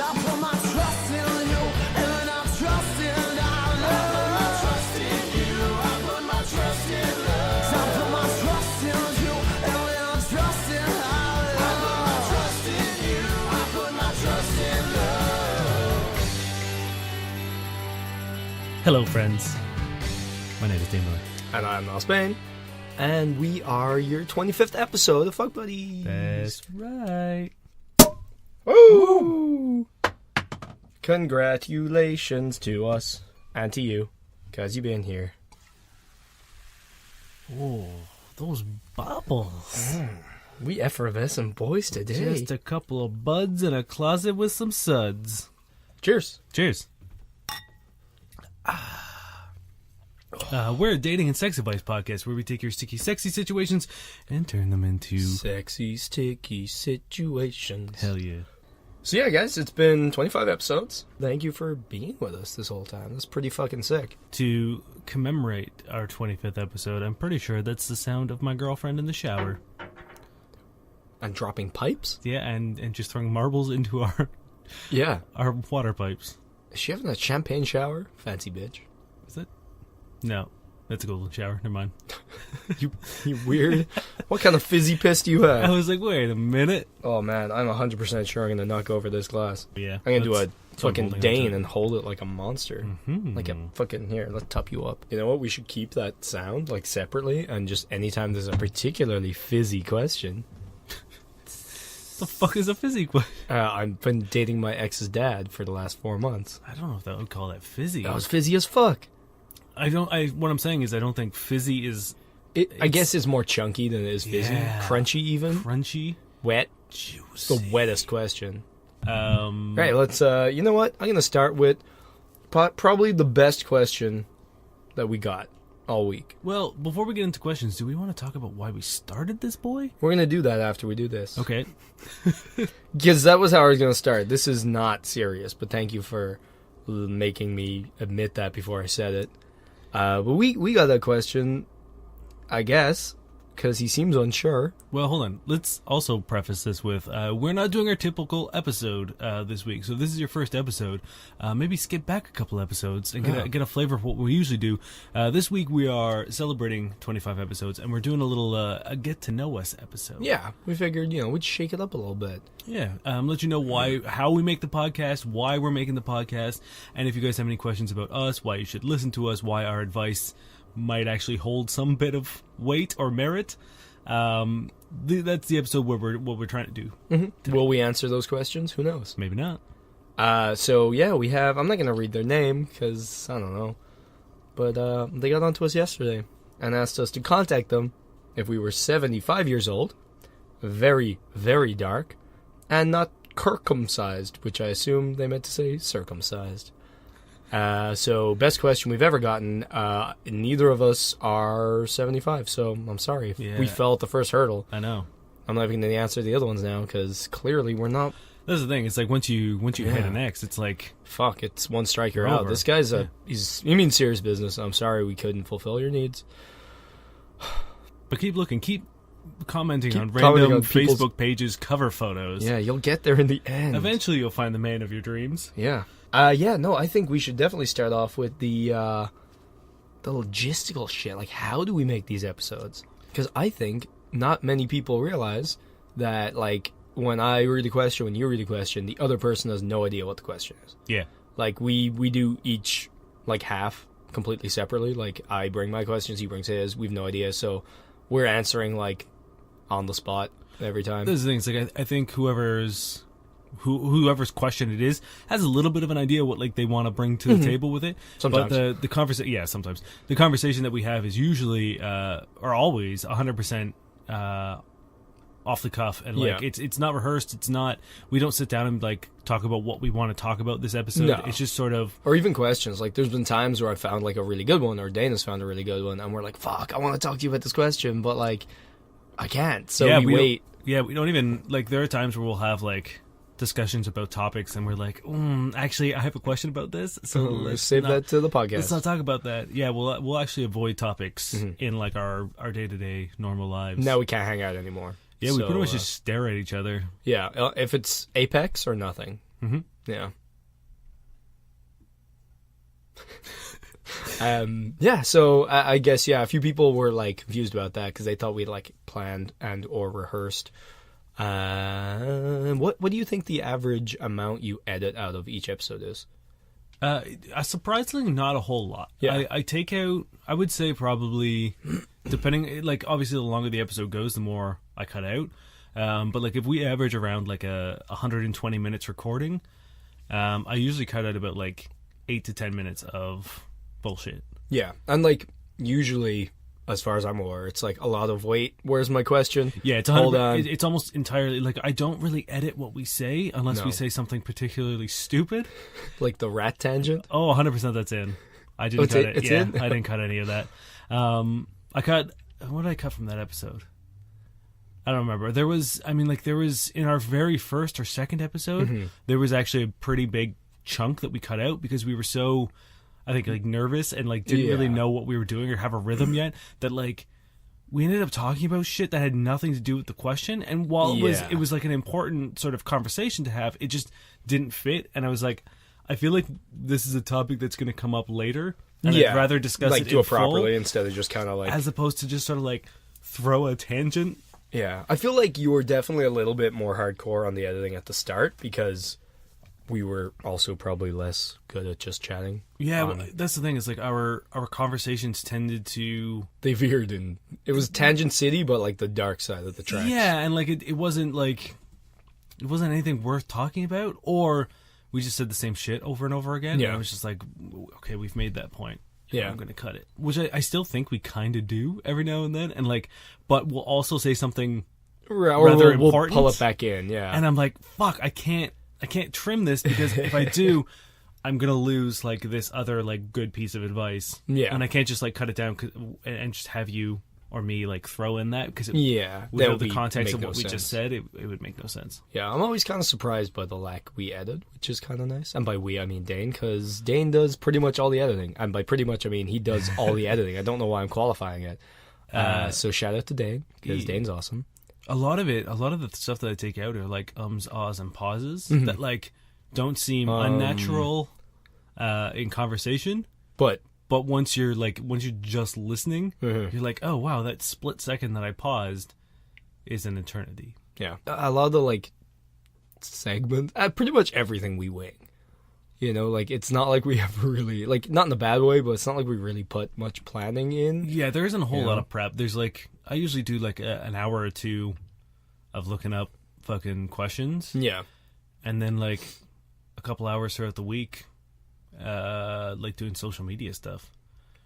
I put my trust in you, and I trust in our love. I trust in you, I put my trust in love. I put my trust in you, and I trust in our love. I put my trust in you, I put my trust in love. Hello, friends. My name is Damon. And I'm Noel Spain. And we are your 25th episode of Fuck Buddies. That's right. Woo! Congratulations to us and to you, because you've been here. Oh, those bubbles. We effervescent boys today. Just a couple of buds in a closet with some suds. Cheers. Cheers. We're a dating and sex advice podcast where we take your sticky, sexy situations and turn them into... Sexy, sticky situations. Hell yeah. So yeah, guys, it's been 25 episodes. Thank you for being with us this whole time. That's pretty fucking sick. To commemorate our 25th episode, I'm pretty sure that's the sound of my girlfriend in the shower. And dropping pipes? Yeah, and just throwing marbles into Yeah. our water pipes. Is she having a champagne shower? Fancy bitch. Is it? No, that's a golden shower. Never mind. You weird. What kind of fizzy piss do you have? I was like, wait a minute. Oh man, I'm 100% sure I'm gonna knock over this glass. Yeah. I'm gonna do a that's what I'm fucking holding Dane onto. and hold it like a monster. Mhm. Like a fucking, here, let's top you up. You know what? We should keep that sound like separately, and just anytime there's a particularly fizzy question. The fuck is a fizzy question? I've been dating my ex's dad for the last 4 months. I don't know if that would call that fizzy. That was fizzy as fuck. What I'm saying is I don't think fizzy is I guess it's more chunky than it is fizzy. Yeah. Crunchy even. crunchy. Wet. Juicy. It's the wettest question. Um, Right, let's, you know what? I'm going to start with probably the best question that we got all week. Well, before we get into questions, do we want to talk about why we started this boy? We're going to do that after we do this. Okay. Because that was how I was going to start. This is not serious, but thank you for making me admit that before I said it. But we got that question, I guess, because he seems unsure. Well, hold on. Let's also preface this with we're not doing our typical episode this week. So this is your first episode. Maybe skip back a couple episodes and get a flavor of what we usually do. This week we are celebrating 25 episodes, and we're doing a little a get to know us episode. Yeah, we figured, we'd shake it up a little bit. Yeah, let you know how we make the podcast, why we're making the podcast, and if you guys have any questions about us, why you should listen to us, why our advice might actually hold some bit of weight or merit. That's the episode where we're trying to do. Mm-hmm. Will we answer those questions? Who knows? Maybe not. So yeah, we have. I'm not gonna read their name because I don't know, but they got onto us yesterday and asked us to contact them if we were 75 years old, very, very dark, and not circumcised, which I assume they meant to say circumcised. So best question we've ever gotten. Neither of us are 75, so I'm sorry if we fell at the first hurdle. I know. I'm not even going to answer the other ones now because clearly we're not. That's the thing. It's like once you hit an X, it's like fuck. It's one strike you're out. This guy's he means serious business. I'm sorry we couldn't fulfill your needs. But keep looking. Keep commenting on random Facebook pages, cover photos. Yeah, you'll get there in the end. Eventually, you'll find the man of your dreams. Yeah. No, I think we should definitely start off with the logistical shit. Like, how do we make these episodes? Because I think not many people realize that, like, when I read a question, when you read a question, the other person has no idea what the question is. Yeah. Like, we do each, like, half completely separately. Like, I bring my questions, he brings his. We have no idea. So we're answering, like, on the spot every time. This is the thing. It's like, I think whoever's question it is has a little bit of an idea what like they want to bring to the table with it. Sometimes. But the conversation, sometimes the conversation that we have is usually or always 100% off the cuff, and like it's not rehearsed. It's not. We don't sit down and like talk about what we want to talk about this episode. No. It's just sort of, or even questions. Like there's been times where I found like a really good one, or Dana's found a really good one, and we're like, "Fuck, I want to talk to you about this question," but like I can't. So we wait. We don't even like. There are times where we'll have like discussions about topics, and we're like, actually, I have a question about this, so let's save that to the podcast. Let's not talk about that. Yeah, we'll actually avoid topics in like our day-to-day normal lives. Now we can't hang out anymore. Yeah, we pretty much just stare at each other. Yeah, if it's Apex or nothing, Mm-hmm. Yeah. Yeah, so I guess, yeah, a few people were, like, confused about that because they thought we'd, like, planned and or rehearsed. What do you think the average amount you edit out of each episode is? Surprisingly, not a whole lot. Yeah. I take out, I would say probably, depending, like, obviously the longer the episode goes, the more I cut out. But, like, if we average around, like, 120 minutes recording, I usually cut out about, like, 8 to 10 minutes of bullshit. Yeah, and, like, usually, as far as I'm aware, it's, like, a lot of, wait, where's my question? Yeah, it's Hold on. It's almost entirely, like, I don't really edit what we say unless we say something particularly stupid. Like the rat tangent? Oh, 100% that's in. I didn't cut it. It's Yeah, in? I didn't cut any of that. I cut, what did I cut from that episode? I don't remember. There was in our very first or second episode, there was actually a pretty big chunk that we cut out because we were so, I think, like, nervous and, like, didn't really know what we were doing or have a rhythm yet, that, like, we ended up talking about shit that had nothing to do with the question. And while it was like an important sort of conversation to have, it just didn't fit. And I was like, I feel like this is a topic that's going to come up later, and I'd rather discuss like, it do in it properly full, instead of just kind of, like, as opposed to just sort of, like, throw a tangent. Yeah, I feel like you were definitely a little bit more hardcore on the editing at the start because we were also probably less good at just chatting. Yeah, well, that's the thing. Is, like, our conversations tended to, They veered in. It was Tangent City, but, like, the dark side of the tracks. yeah, and, like, it wasn't like, it wasn't anything worth talking about, or we just said the same shit over and over again. Yeah. And I was just like, okay, we've made that point. Yeah. I'm going to cut it. Which I still think we kind of do every now and then, and, like, but we'll also say something Or rather we'll important. pull it back in, yeah. And I'm like, fuck, I can't trim this because if I do, I'm gonna lose, like, this other, like, good piece of advice. Yeah. And I can't just, like, cut it down and just have you or me, like, throw in that because Yeah, that without would the context make of no what we sense. just said, it would make no sense. Yeah, I'm always kind of surprised by the lack we edit, which is kind of nice. And by we, I mean Dane, because Dane does pretty much all the editing. And by pretty much, I mean he does all the editing. I don't know why I'm qualifying it. So shout out to Dane, because Dane's awesome. A lot of the stuff that I take out are, like, ahs, and pauses that, like, don't seem unnatural in conversation. But once you're just listening, you're like, oh wow, that split second that I paused is an eternity. yeah, a lot of the, like, segments, pretty much everything we wing. You know, like, it's not like we have really, like, not in a bad way, but it's not like we really put much planning in. Yeah, there isn't a whole Yeah. lot of prep. There's, like, I usually do, like, an hour or two of looking up fucking questions, Yeah. and then, like, a couple hours throughout the week, like, doing social media stuff.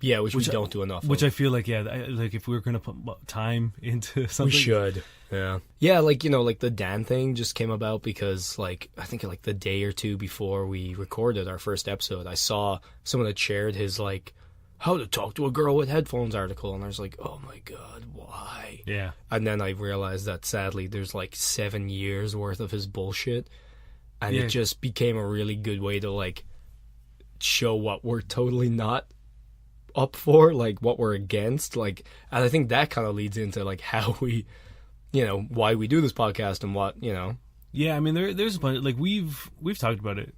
Yeah, which we don't do enough Which of. I feel like, like, if we were gonna put time into something, We should. Yeah. Yeah, like, you know, like, the Dan thing just came about because, like, I think, like, the day or two before we recorded our first episode, I saw someone had shared his, like, how to talk to a girl with headphones article, and I was like, oh my god, why? Yeah. And then I realized that, sadly, there's, like, 7 years worth of his bullshit, and Yeah. it just became a really good way to, like, show what we're totally not up for, like, what we're against, like, and I think that kind of leads into, like, how we, you know, why we do this podcast and what, you know. Yeah, I mean, there's a bunch, like, we've talked about it.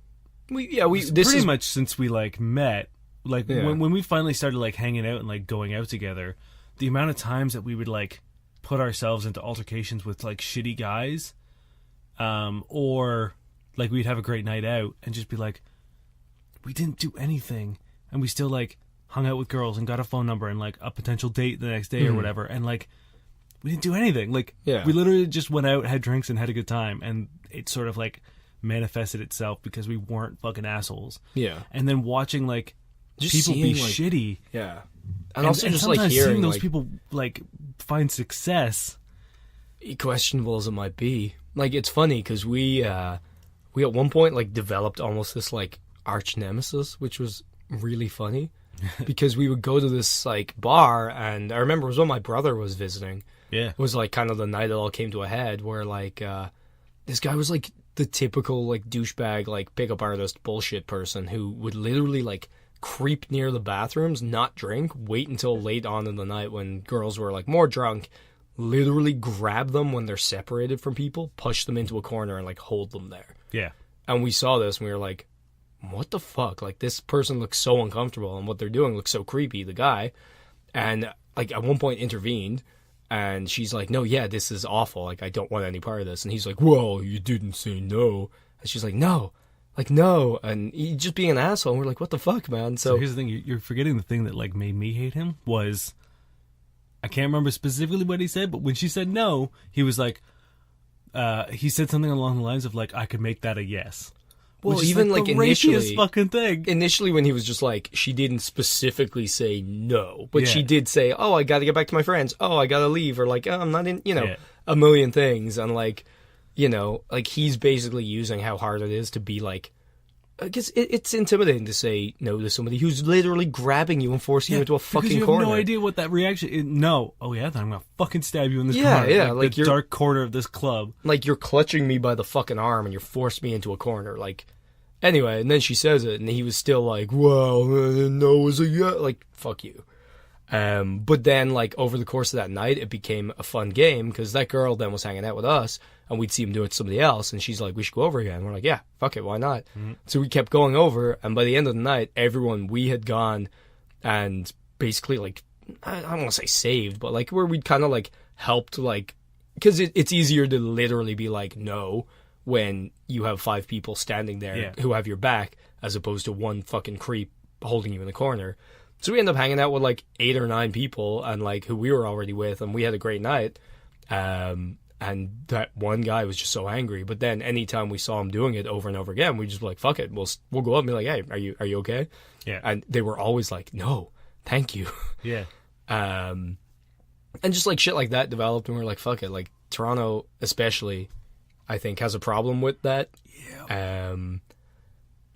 This Pretty is much since we, like, met, like, Yeah. when we finally started, like, hanging out and, like, going out together, the amount of times that we would, like, put ourselves into altercations with, like, shitty guys, or, like, we'd have a great night out and just be like, we didn't do anything, and we still, like, hung out with girls and got a phone number and, like, a potential date the next day or whatever, and, like, we didn't do anything. Like, Yeah. we literally just went out, had drinks, and had a good time, and it sort of, like, manifested itself because we weren't fucking assholes. yeah, And then watching, like, Just people be seeing, like, shitty, yeah, and also just, like, sometimes hearing seeing those like, people, like, find success. questionable as it might be. Like, it's funny because we at one point, like, developed almost this, like, arch nemesis, which was really funny because we would go to this, like, bar, and I remember it was when my brother was visiting. Yeah. It was, like, kind of the night it all came to a head where, like, this guy was, like, the typical, like, douchebag, like, pickup artist bullshit person who would literally, like, creep near the bathrooms, not drink, wait until late on in the night when girls were, like, more drunk, literally grab them when they're separated from people, push them into a corner, and, like, hold them there. Yeah. And we saw this and we were like, what the fuck? Like, this person looks so uncomfortable and what they're doing looks so creepy, the guy. And, like, at one point intervened and she's like, no, yeah, this is awful. Like, I don't want any part of this. And he's like, well, you didn't say no. And she's like, no. Like, no. And he's just being an asshole. And we're like, what the fuck, man? So here's the thing. You're forgetting the thing that, like, made me hate him was, I can't remember specifically what he said, but when she said no, he was like, he said something along the lines of, like, I could make that a yes. Well, even like the initially, raciest fucking thing. Initially, when he was just like, she didn't specifically say no, but Yeah. she did say, "Oh, I got to get back to my friends. Oh, I got to leave," or like, "Oh, I'm not in," Yeah. a million things, and like, like he's basically using how hard it is to be like, I guess it's intimidating to say no to somebody who's literally grabbing you and forcing you into a fucking because you have corner. no idea what that reaction is. No. Oh, yeah, then I'm going to fucking stab you in this Yeah, corner. yeah, like the you're- dark corner of this club. Like, you're clutching me by the fucking arm and you're forced me into a corner. Like, anyway, and then she says it, and he was still like, well, no is a yeah. Like, fuck you. But then, like, over the course of that night, it became a fun game because that girl then was hanging out with us, and we'd see him do it to somebody else, and she's like, we should go over again. And we're like, yeah, fuck it, why not? Mm-hmm. So we kept going over, and by the end of the night, everyone we had gone and basically, like, I don't want to say saved, but, like, where we'd kind of, like, helped, like, because it's easier to literally be like, no, when you have 5 people standing there who have your back, as opposed to one fucking creep holding you in the corner. So we ended up hanging out with like 8 or 9 people, and like who we were already with, and we had a great night. And that one guy was just so angry. But then anytime we saw him doing it over and over again, we just be like, fuck it, we'll go up and be like, hey, are you okay? Yeah. And they were always like, no, thank you. Yeah. And just like shit like that developed, and we were like, fuck it. Like, Toronto especially, I think, has a problem with that. Yeah.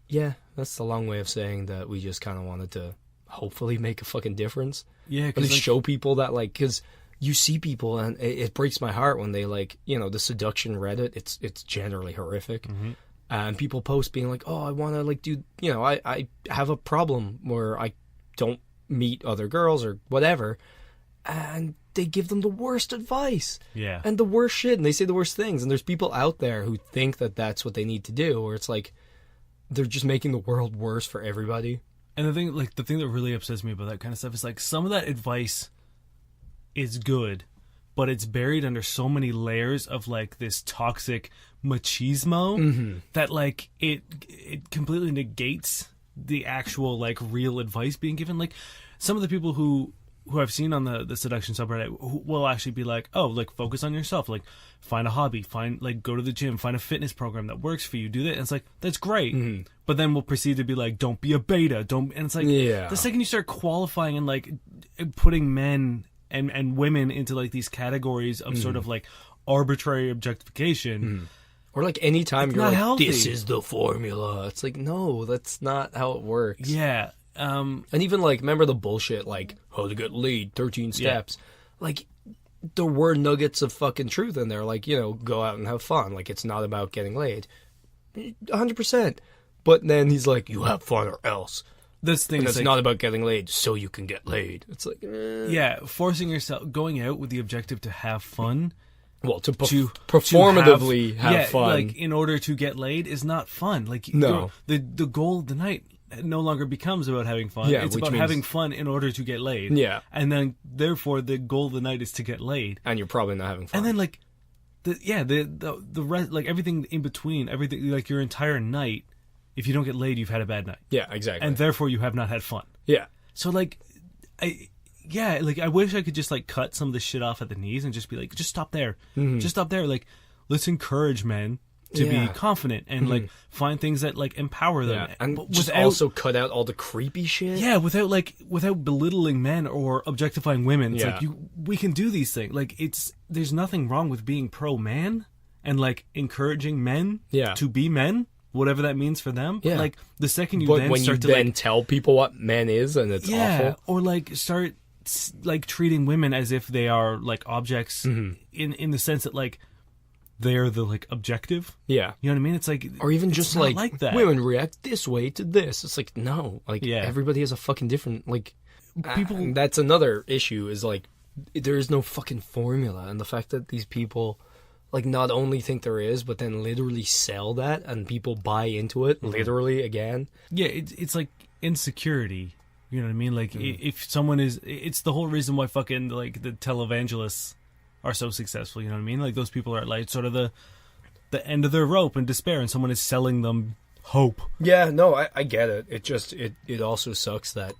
Yeah, that's the long way of saying that we just kind of wanted to hopefully make a fucking difference. Yeah, At least like, show people that, like, because you see people, and it breaks my heart when they, like, the seduction Reddit, it's generally horrific. Mm-hmm. And people post being like, oh, I want to, like, do, I have a problem where I don't meet other girls or whatever. And they give them the worst advice. Yeah. And the worst shit, and they say the worst things. And there's people out there who think that that's what they need to do, or it's like, they're just making the world worse for everybody. And the thing that really upsets me about that kind of stuff is, like, some of that advice is good, but it's buried under so many layers of, like, this toxic machismo that, like, it completely negates the actual, like, real advice being given. Like, some of the people who I've seen on the seduction subreddit who will actually be like, oh, like, focus on yourself, like, find a hobby, go to the gym, find a fitness program that works for you, do that. And it's like, that's great. Mm-hmm. But then we'll proceed to be like, don't be a beta, and it's like, the second you start qualifying and, like, putting men and women into, like, these categories of sort of, like, arbitrary objectification. Or, like, anytime you're like, healthy. This is the formula. It's like, no, that's not how it works. Yeah. And even, like, remember the bullshit, like, how to get laid, 13 steps. Like, there were nuggets of fucking truth in there. Like, go out and have fun. Like, it's not about getting laid. 100%. But then he's like, you have fun or else. This thing And is it's like, not about getting laid, so you can get laid. It's like, yeah, forcing yourself, going out with the objective to have fun. Well, to performatively have fun. Like, in order to get laid is not fun. Like, No. the goal of the night no longer becomes about having fun. Yeah, it's which about means- having fun in order to get laid. Yeah. And then, therefore, the goal of the night is to get laid. And you're probably not having fun. And then, like, the rest, like, everything in between, everything, like, your entire night, if you don't get laid, you've had a bad night. Yeah, exactly. And therefore, you have not had fun. yeah. So, like, I wish I could just, like, cut some of this shit off at the knees and just be like, just stop there. Mm-hmm. Just stop there. Like, let's encourage men to Yeah. be confident and, like, find things that, like, empower them. Yeah. And But just also cut out all the creepy shit. yeah, without belittling men or objectifying women. It's Yeah. like, we can do these things. Like, there's nothing wrong with being pro-man and, like, encouraging men Yeah. to be men, whatever that means for them. Yeah. But, like, the second you But then when you start to, then like, tell people what men is and it's awful. or, like, start, like, treating women as if they are, like, objects Mm-hmm. in the sense that, like, they're the, like, objective. Yeah. You know what I mean? It's like, Or even it's just not like that. women react this way to this. It's like, no. Like, Yeah. everybody has a fucking different, like, People- and that's another issue is, like, there is no fucking formula. And the fact that these people, like not only think there is, but then literally sell that and people buy into it literally again. Yeah, it's like insecurity. You know what I mean? Like if someone is, it's the whole reason why fucking like the televangelists are so successful. You know what I mean? Like those people are like sort of the end of their rope in despair, and someone is selling them hope. Yeah, no, I get it. It just it also sucks that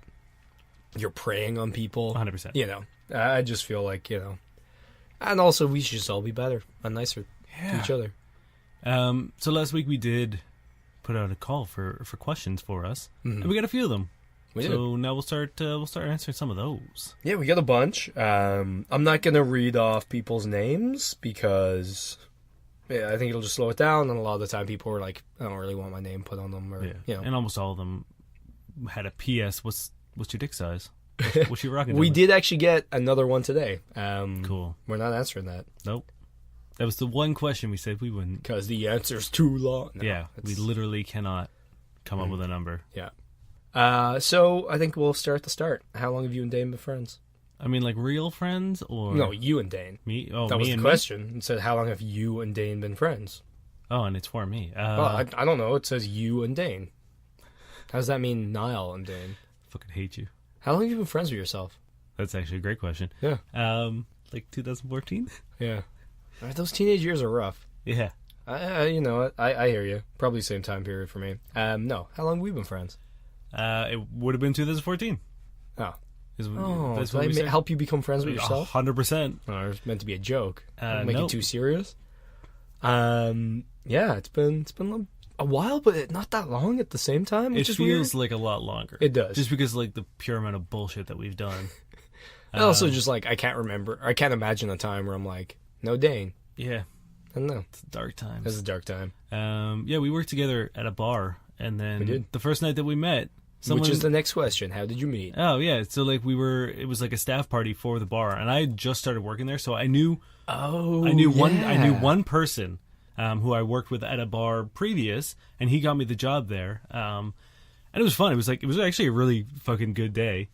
you're preying on people. 100%. You know, I just feel like, you know, and also we should just all be better and nicer to each other. So last week we did put out a call for questions for us, and we got a few of them. So now we'll start answering some of those. Yeah, we got a bunch. I'm not gonna read off people's names because I think it'll just slow it down. And a lot of the time, people are like, "I don't really want my name put on them," or you know. And almost all of them had a PS. What's your dick size? What's your rocking? We did actually get another one today. Cool. We're not answering that. Nope. That was the one question we said we wouldn't. Because the answer's too long. No, yeah, we literally cannot come up with a number. Yeah. So I think we'll start at the start. How long have you and Dane been friends? I mean, like real friends, or no, you and Dane. Me? Oh, that me was the and question. It said, "How long have you and Dane been friends?" Oh, and it's for me. Well, I don't know. It says you and Dane. How does that mean, Niall and Dane? Fucking hate you. How long have you been friends with yourself? That's actually a great question. Yeah. Like 2014. Yeah. Those teenage years are rough. Yeah. You know what? I hear you. Probably same time period for me. No. How long have we been friends? It would have been 2014. Oh. That's did I help you become friends with yourself? 100%. Oh, it was meant to be a joke. Make nope. it too serious. Yeah, it's been a while, but not that long at the same time. It feels like a lot longer. It does. Just because like the pure amount of bullshit that we've done. And also just like I can't imagine a time where I'm like, no Dane. Yeah. I don't know. It's dark times. This is a dark time. Yeah, we worked together at a bar, and then we did. The first night that we met, which is the next question. How did you meet? Oh yeah, so like it was like a staff party for the bar, and I had just started working there, so I knew one person who I worked with at a bar previous, and he got me the job there. And it was fun. It was actually a really fucking good day.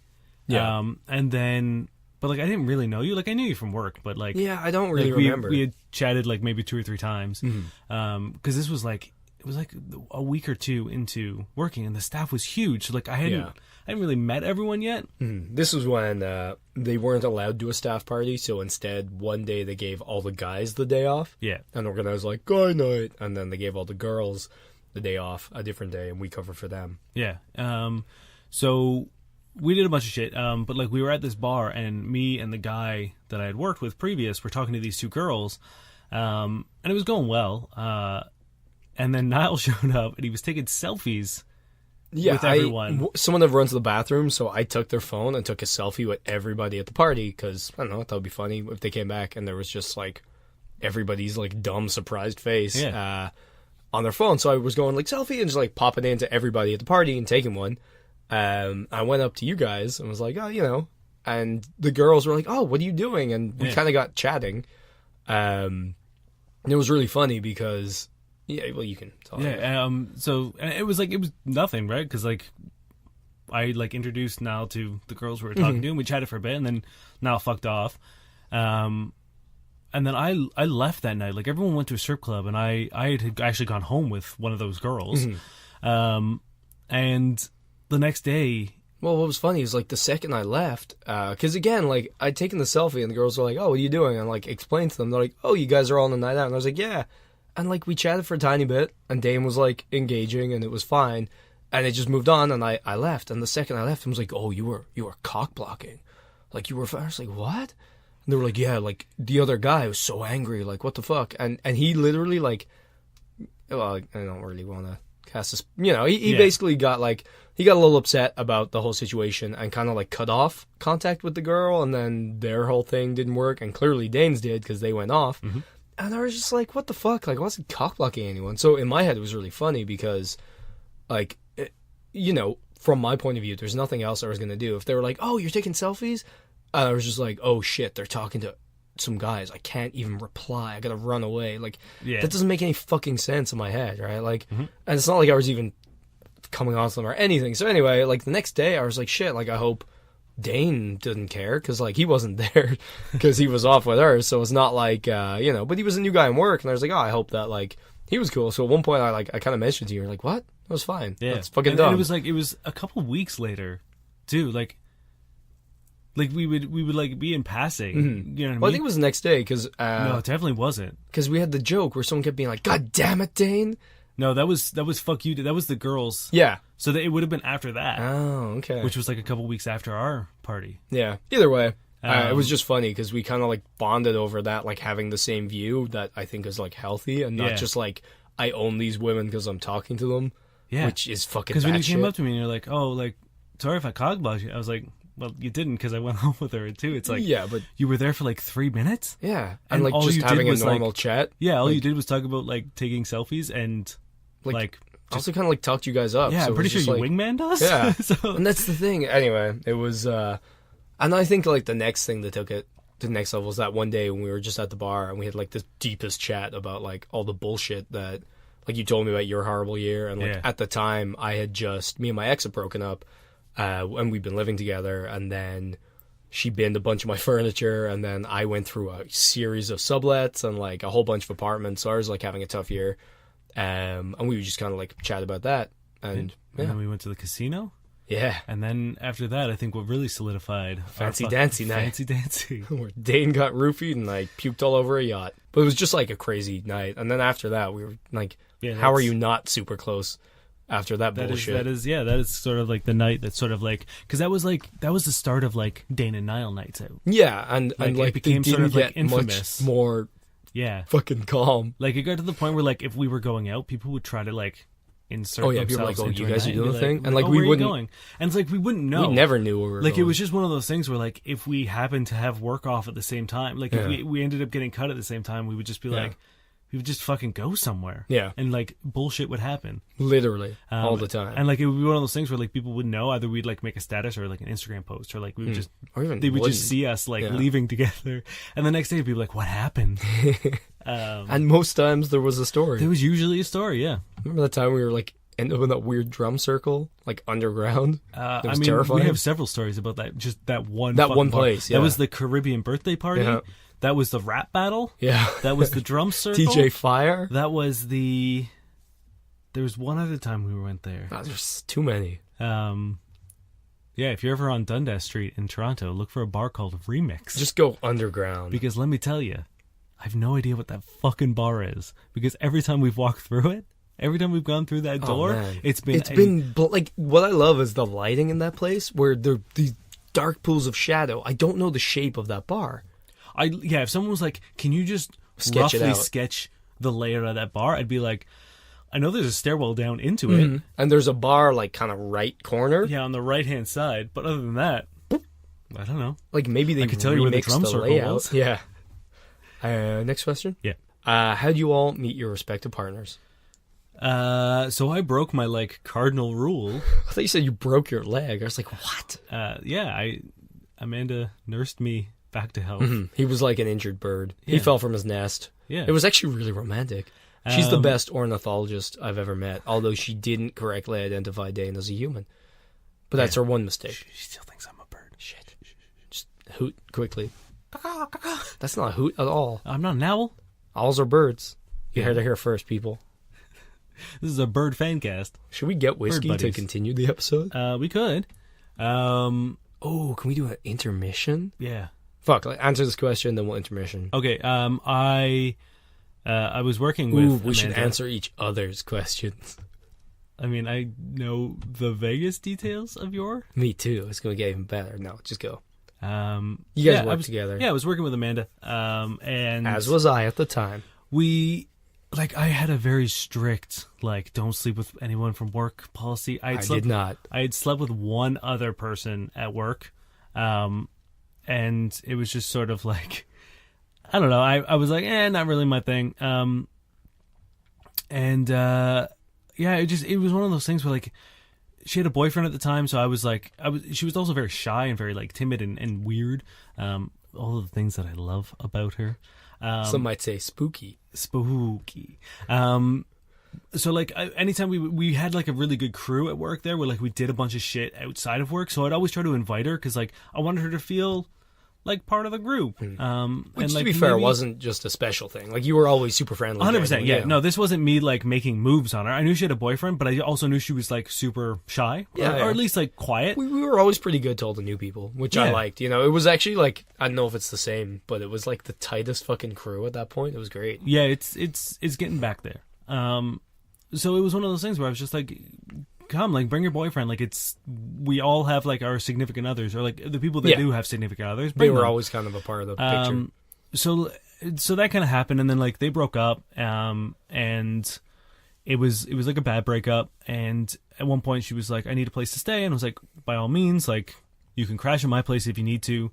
Yeah. And then, but like I didn't really know you. Like I knew you from work, but like yeah, I don't really like, remember. We had chatted like maybe 2 or 3 times. Because this was like it was like a week or two into working, and the staff was huge. So like I hadn't really met everyone yet. This was when they weren't allowed to do a staff party, so instead one day they gave all the guys the day off. Yeah. And organized like guy night, and then they gave all the girls the day off a different day, and we covered for them. Yeah. So we did a bunch of shit. But like we were at this bar, and me and the guy that I had worked with previous were talking to these 2 girls, and it was going well. And then Niall showed up, and he was taking selfies with everyone. Someone had run to the bathroom, so I took their phone and took a selfie with everybody at the party, because, I don't know, I thought it would be funny if they came back and there was just, like, everybody's, like, dumb, surprised face on their phone. So I was going, like, selfie, and just, like, popping into everybody at the party and taking one. I went up to you guys and was like, oh, you know, and the girls were like, oh, what are you doing? And we kind of got chatting. And it was really funny because... Yeah, well, you can talk. Yeah, so it was nothing, right? Because like I like introduced Niall to the girls we were talking to, and we chatted for a bit, and then Niall fucked off. And then I left that night. Like everyone went to a strip club, and I had actually gone home with one of those girls. And the next day. Well, what was funny is like the second I left, because again, like I'd taken the selfie, and the girls were like, "Oh, what are you doing?" And like explained to them, they're like, "Oh, you guys are all on the night out," and I was like, "Yeah." And, like, we chatted for a tiny bit, and Dane was, like, engaging, and it was fine. And it just moved on, and I left. And the second I left, he was like, oh, you were cock-blocking. Like, you were... I was like, what? And they were like, yeah, like, the other guy was so angry. Like, what the fuck? And he literally, like... Well, I don't really want to cast this... You know, he basically got, like... He got a little upset about the whole situation and kind of, like, cut off contact with the girl, and then their whole thing didn't work. And clearly Dane's did, because they went off. And I was just like, what the fuck? Like, I wasn't cock-blocking anyone. So in my head, it was really funny because, like, you know, from my point of view, there's nothing else I was going to do. If they were like, oh, you're taking selfies? I was just like, oh, shit, they're talking to some guys. I can't even reply. I got to run away. Like, that doesn't make any fucking sense in my head, right? Like, and it's not like I was even coming on to them or anything. So anyway, like, the next day, I was like, shit, like, I hope Dane didn't care because like he wasn't there because he was off with her, so it's not like but he was a new guy in work, and I was like, oh, I hope that like he was cool. So at one point I kind of mentioned to you, you're like, what? It was fine. Yeah, that's fucking and dumb. it was a couple weeks later, too. Like we would like be in passing. Mm-hmm. You know what I mean? Well, I think it was the next day because no, it definitely wasn't. Because we had the joke where someone kept being like, God damn it, Dane. No, that was fuck you. That was the girls. Yeah. So it would have been after that. Oh, okay. Which was like a couple weeks after our party. Yeah. Either way, it was just funny because we kind of like bonded over that, like having the same view that I think is like healthy and not just like I own these women because I'm talking to them. Yeah. Which is fucking. Because when you came up to me and you're like, oh, like sorry if I cogblocked you, I was like, well, you didn't because I went home with her too. It's like, yeah, but you were there for like 3 minutes. Yeah, and like just having a normal chat. Yeah, all like, you did was talk about like taking selfies and like also kind of like talked you guys up. Yeah, so I'm pretty sure your wingman does. Yeah, so. And that's the thing. Anyway, it was, and I think like the next thing that took it to the next level was that one day when we were just at the bar and we had like the deepest chat about like all the bullshit that like you told me about your horrible year, and like at the time I had just me and my ex had broken up, and we'd been living together, and then she binned a bunch of my furniture, and then I went through a series of sublets and like a whole bunch of apartments. So I was like having a tough year, and we would just kind of like chat about that, and then we went to the casino. Yeah, and then after that, I think what really solidified fancy dancy night, fancy dancy, where Dane got roofied and I puked all over a yacht. But it was just like a crazy night. And then after that, we were like, how are you not super close? After that bullshit. That is sort of like the night that sort of like, because that was the start of like Dane and Niall nights out. Yeah, and like it became sort of like infamous. Much more fucking calm. Like it got to the point where like if we were going out, people would try to like insert themselves. People were like, oh, you guys are doing the like, thing? And like we wouldn't going? And it's like we wouldn't know. We never knew where we were like going. It was just one of those things where like if we happened to have work off at the same time, like if we ended up getting cut at the same time, we would just be like, we would just fucking go somewhere. Yeah. And like bullshit would happen. Literally. All the time. And like it would be one of those things where like people would know, either we'd like make a status or like an Instagram post, or like we would just, or even they would just see us like leaving together. And the next day people like, what happened? And most times there was a story. There was usually a story, yeah. Remember that time we were like end up in that weird drum circle, like underground? It was terrifying. We have several stories about that. Just that one place, That was the Caribbean birthday party. Yeah. That was the rap battle. Yeah. That was the drum circle. DJ Fire. That was the... There was one other time we went there. Oh, there's too many. Yeah, if you're ever on Dundas Street in Toronto, look for a bar called Remix. Just go underground. Because let me tell you, I have no idea what that fucking bar is. Because every time we've walked through it, every time we've gone through that door, it's been like, what I love is the lighting in that place where there are these dark pools of shadow. I don't know the shape of that bar. If someone was like, can you just roughly sketch the layout of that bar? I'd be like, I know there's a stairwell down into it. And there's a bar like kind of right corner. Yeah, on the right-hand side. But other than that, I don't know. Like maybe they could tell you where the drum circle layout. was. Yeah. Next question? Yeah. How do you all meet your respective partners? So I broke my like cardinal rule. I thought you said you broke your leg. I was like, what? Amanda nursed me back to health. He was like an injured bird. He fell from his nest. Yeah. It was actually really romantic. She's the best ornithologist I've ever met, although she didn't correctly identify Dane as a human. But that's her one mistake. She still thinks I'm a bird. Shit. Just hoot quickly. That's not a hoot at all. I'm not an owl. Owls are birds. You heard it here first, people. This is a bird fan cast. Should we get whiskey to continue the episode? We could. Can we do an intermission? Yeah. Fuck, answer this question, then we'll intermission. Okay, I was working with Amanda. We should answer each other's questions. I mean, I know the Vegas details of your... Me too. It's going to get even better. No, just go. You guys worked together. Yeah, I was working with Amanda. And... As was I at the time. I had a very strict, don't sleep with anyone from work policy. I did not. I had slept with one other person at work. And it was just sort of like... I don't know. I was like, not really my thing. It was one of those things where like she had a boyfriend at the time, so I was like, she was also very shy and very like timid and weird. All of the things that I love about her. Some might say spooky. Spooky. So like anytime we had like a really good crew at work there, where like we did a bunch of shit outside of work. So I'd always try to invite her because like I wanted her to feel like part of the group. Which, and to like be fair, maybe- wasn't just a special thing. Like, you were always super friendly. 100%. Yeah. you know. No, this wasn't me like making moves on her. I knew she had a boyfriend, but I also knew she was like super shy, Yeah, or at least like quiet. We were always pretty good to all the new people, which I Yeah. liked. You know, it was actually like, I don't know if it's the same, but it was like the tightest fucking crew at that point. It was great. Yeah, it's getting back there. So it was one of those things where I was just like, come, like, bring your boyfriend. Like, we all have like our significant others, or like the people that Yeah. do have significant others. They Bring were them. always kind of a part of the picture. So that kind of happened, and then like they broke up, and it was like a bad breakup. And at one point she was like, I need a place to stay, and I was like, by all means, like, you can crash at my place if you need to.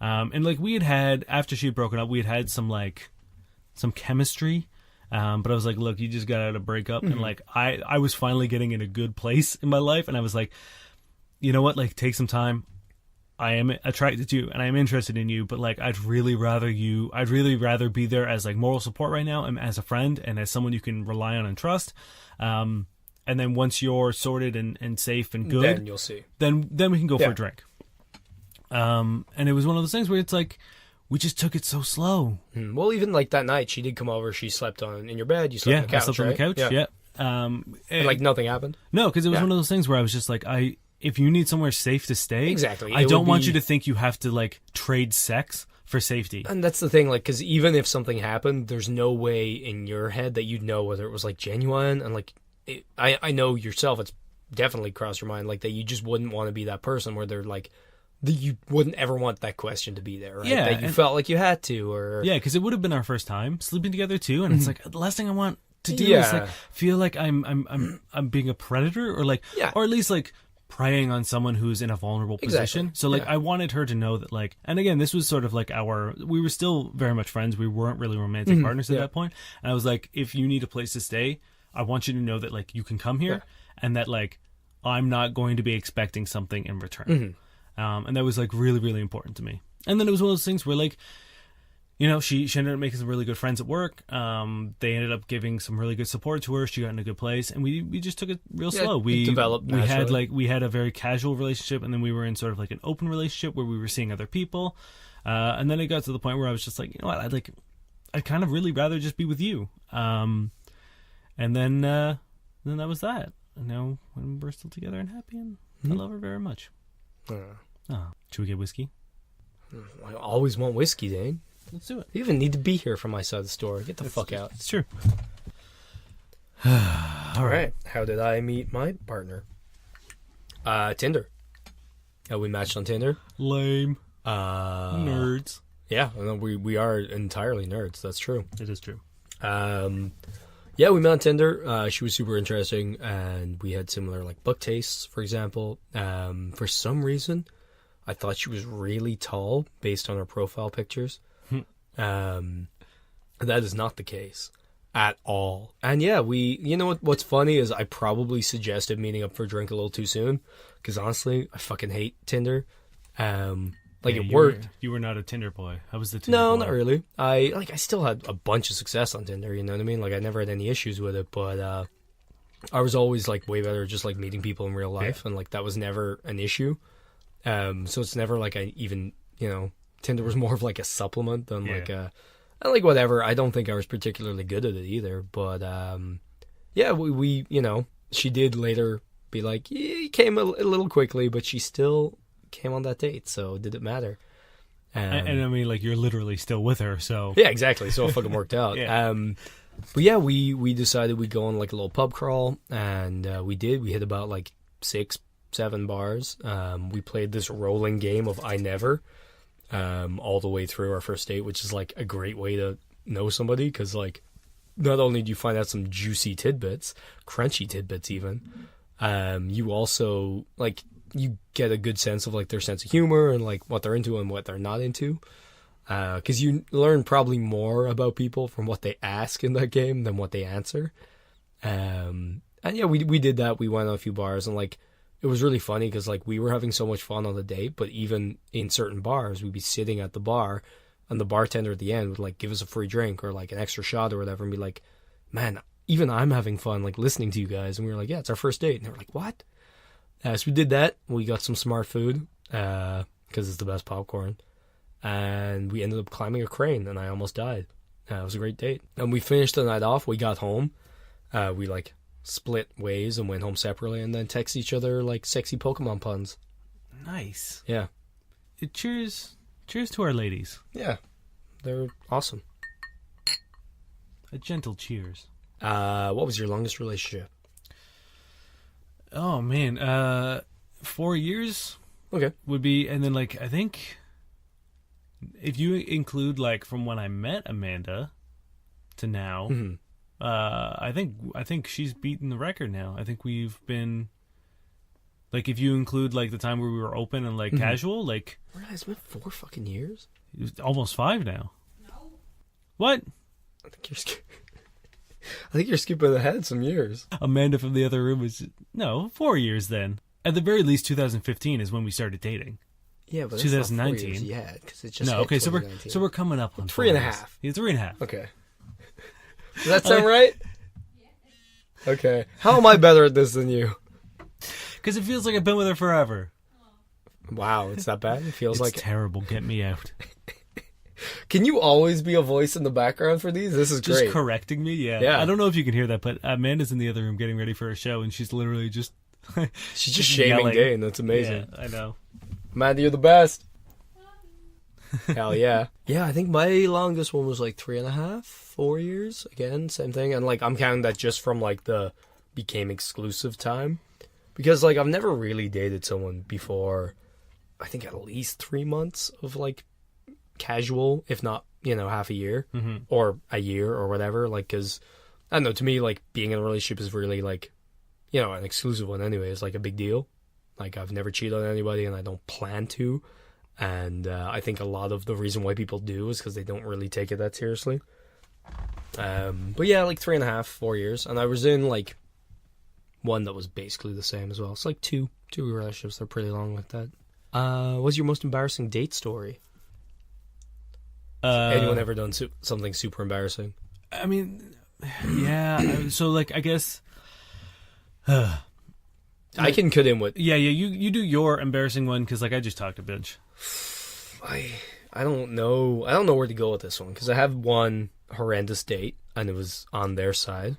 And like we had after she had broken up, we had some chemistry. But I was like, look, you just got out of breakup, and like I was finally getting in a good place in my life, and I was like, you know what, like, take some time. I am attracted to you and I am interested in you, but like I'd really rather be there as like moral support right now, and as a friend and as someone you can rely on and trust. And then once you're sorted and safe and good, Then you'll see. then we can go for Yeah. a drink. And it was one of those things where it's like we just took it so slow. Well, even like that night, she did come over. She slept in your bed. You slept Yeah, on the couch, I slept on the right? couch. Yeah. And like nothing happened. No, because it was Yeah. one of those things where I was just like, if you need somewhere safe to stay, Exactly. I It don't would want be- you to think you have to like trade sex for safety. And that's the thing, like, because even if something happened, there's no way in your head that you'd know whether it was like genuine. And like, I know yourself, it's definitely crossed your mind, like, that you just wouldn't want to be that person where they're like, you wouldn't ever want that question to be there, right? Yeah, That you and- felt like you had to, or Yeah, because it would have been our first time sleeping together too, and it's like the last thing I want to do is Yeah. like feel like I'm being a predator, or like, Yeah. or at least like preying on someone who's in a vulnerable position. Exactly. So like Yeah. I wanted her to know that, like, and again, this was sort of like we were still very much friends. We weren't really romantic partners at Yeah. that point. And I was like, if you need a place to stay, I want you to know that like you can come here, and that like I'm not going to be expecting something in return. And that was like really, really important to me. And then it was one of those things where like, you know, she ended up making some really good friends at work. They ended up giving some really good support to her. She got in a good place, and we just took it real Yeah, slow. it We developed we had a very casual relationship, and then we were in sort of like an open relationship where we were seeing other people. And then it got to the point where I was just like, you know what, I'd kind of really rather just be with you. And then that was that. And now we're still together and happy, and I love her very much. Oh, should we get whiskey? I always want whiskey, Dane. Let's do it. You even need to be here from my side of the store. Get the fuck out. It's true. All right. How did I meet my partner? Tinder. We matched on Tinder. Lame. Nerds. Nerds. Yeah, no, we are entirely nerds. That's true. It is true. Yeah, we met on Tinder. She was super interesting, and we had similar like book tastes, for example. For some reason, I thought she was really tall based on her profile pictures. That is not the case at all. And yeah, you know what's funny is I probably suggested meeting up for a drink a little too soon, because honestly, I fucking hate Tinder. Like, Yeah, it worked. You were not a Tinder boy. I was the Tinder No, boy. not really. I still had a bunch of success on Tinder, you know what I mean? Like, I never had any issues with it, but I was always like way better just like meeting people in real life, and like that was never an issue. So it's never like I even, you know, Tinder was more of like a supplement than like and like whatever. I don't think I was particularly good at it either, but yeah, we you know, she did later be like, he came a little quickly, but she still came on that date, so did it matter? And I mean, like, you're literally still with her, so Yeah, exactly. So it fucking worked out. Yeah. But yeah, we decided we'd go on like a little pub crawl, and we did. We hit about like 6-7 bars. We played this rolling game of I Never all the way through our first date, which is like a great way to know somebody, because like not only do you find out some juicy tidbits, crunchy tidbits even, you also like you get a good sense of like their sense of humor and like what they're into and what they're not into. Because you learn probably more about people from what they ask in that game than what they answer. And yeah, we did that. We went on a few bars, and like it was really funny because like we were having so much fun on the date, but even in certain bars, we'd be sitting at the bar, and the bartender at the end would like give us a free drink or like an extra shot or whatever, and be like, "Man, even I'm having fun, like, listening to you guys. And we were like, yeah, it's our first date. And they were like, what? So we did that. We got some smart food, because it's the best popcorn. And we ended up climbing a crane, and I almost died. It was a great date. And we finished the night off. We got home. We, like, split ways and went home separately, and then text each other, like, sexy Pokemon puns. Nice. Yeah. Cheers to our ladies. Yeah. They're awesome. A gentle cheers. What was your longest relationship? Oh, man. 4 years Okay. would be, and then, like, I think if you include, like, from when I met Amanda to now, Mm-hmm. I think she's beaten the record now. I think we've been, like, if you include, like, the time where we were open and, like, casual, like, It's been 4 fucking years? it was almost 5 now. No. What? I think you're skipping ahead some years. Amanda from the other room was, no, 4 years then. At the very least, 2015 is when we started dating. Yeah, but 2019. Yeah, because it just No, hit okay, so 2019. we're coming up on 3.5. 4 years. Yeah, 3.5. Okay. Does that sound right? Okay. How am I better at this than you? Because it feels like I've been with her forever. Wow, it's that bad? It feels It's like... terrible. Get me out. Can you always be a voice in the background for these? This is Just great. correcting me, yeah. Yeah. I don't know if you can hear that, but Amanda's in the other room getting ready for a show, and she's literally just... She's just shaming yelling. Dane. That's amazing. Yeah, I know. Amanda, you're the best. Hell yeah. Yeah, I think my longest one was like 3.5, 4 years. Again, same thing. And like I'm counting that just from like the became exclusive time. Because like I've never really dated someone before, I think at least 3 months of like casual, if not, half a year or a year or whatever. Like, because I don't know, to me, like being in a relationship is really like, an exclusive one anyway is like a big deal. Like I've never cheated on anybody and I don't plan to. And I think a lot of the reason why people do is because they don't really take it that seriously. But yeah, like 3.5, 4 years. And I was in like one that was basically the same as well. It's like two relationships. They're pretty long like that. What's your most embarrassing date story? Anyone ever done something super embarrassing? I mean, yeah. So like, I guess... I can cut in with... Yeah, you do your embarrassing one, because like I just talked a bunch. I don't know. I don't know where to go with this one, because I have one horrendous date, and it was on their side,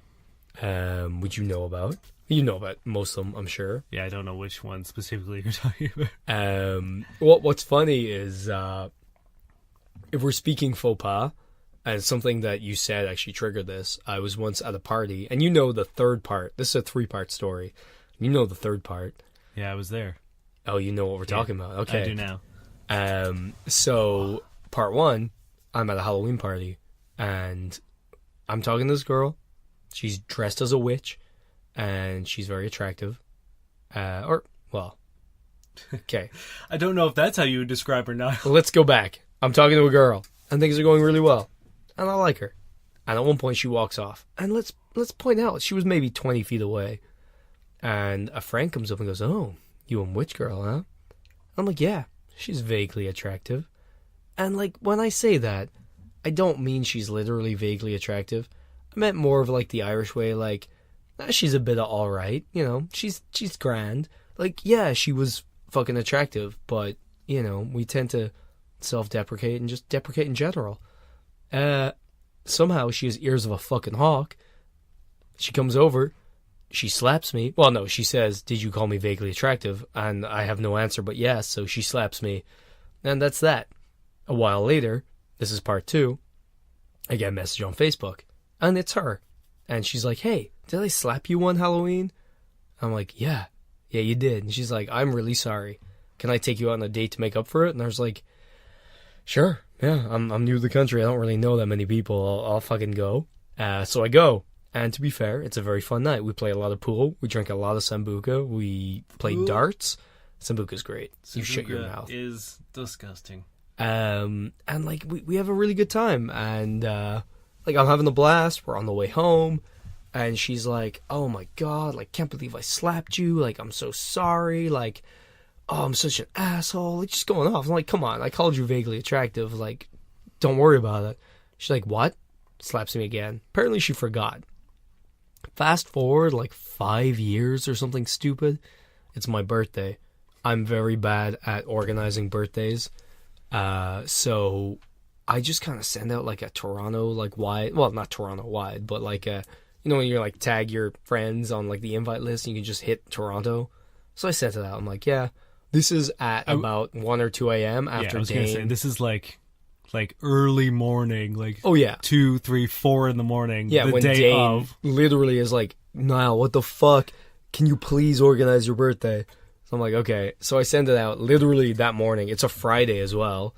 which you know about. You know about most of them, I'm sure. Yeah, I don't know which one specifically you're talking about. What's funny is, if we're speaking faux pas, and something that you said actually triggered this, I was once at a party, and you know the third part. This is a 3-part story. You know the third part. Yeah, I was there. Oh, you know what we're talking about. Okay. I do now. So, part 1, I'm at a Halloween party, and I'm talking to this girl. She's dressed as a witch, and she's very attractive. Okay. I don't know if that's how you would describe her now. Let's go back. I'm talking to a girl, and things are going really well, and I like her. And at one point, she walks off, and let's point out, she was maybe 20 feet away. And a friend comes up and goes, "Oh, you a witch girl, huh?" I'm like, "Yeah, she's vaguely attractive." And like, when I say that, I don't mean she's literally vaguely attractive. I meant more of like the Irish way, like, she's a bit of alright, she's grand. Like, yeah, she was fucking attractive, but, we tend to self-deprecate and just deprecate in general. Somehow she has ears of a fucking hawk. She comes over. She slaps me. Well, no, she says, "Did you call me vaguely attractive?" And I have no answer but yes, so she slaps me. And that's that. A while later, this is part 2, I get a message on Facebook. And it's her. And she's like, "Hey, did I slap you one Halloween?" I'm like, yeah, you did. And she's like, "I'm really sorry. Can I take you out on a date to make up for it?" And I was like, "Sure, yeah, I'm new to the country. I don't really know that many people. I'll fucking go." So I go. And to be fair, it's a very fun night. We play a lot of pool. We drink a lot of Sambuca. We play darts. Sambuca's great. You shut your mouth. Is disgusting. And like we have a really good time. And like I'm having a blast. We're on the way home. And she's like, "Oh my God, like can't believe I slapped you. Like I'm so sorry. Like, oh, I'm such an asshole." Like just going off. I'm like, "Come on, I called you vaguely attractive. Like, don't worry about it." She's like, "What?" Slaps me again. Apparently she forgot. Fast forward like 5 years or something stupid. It's my birthday. I'm very bad at organizing birthdays. So I just kind of send out like a Toronto like wide, well, not Toronto wide, but like a, you know, when you're like tag your friends on like the invite list and you can just hit Toronto. So I sent it out. I'm like, yeah, this is at about 1 or 2 a.m. after I was Dane. gonna say, this is like early morning, like Oh yeah, 2, 3, 4 in the morning. yeah. the When day Dane of. literally is like, Niall, what the fuck? Can you please organize your birthday? So I'm like, okay. So I send it out literally that morning. It's a Friday as well.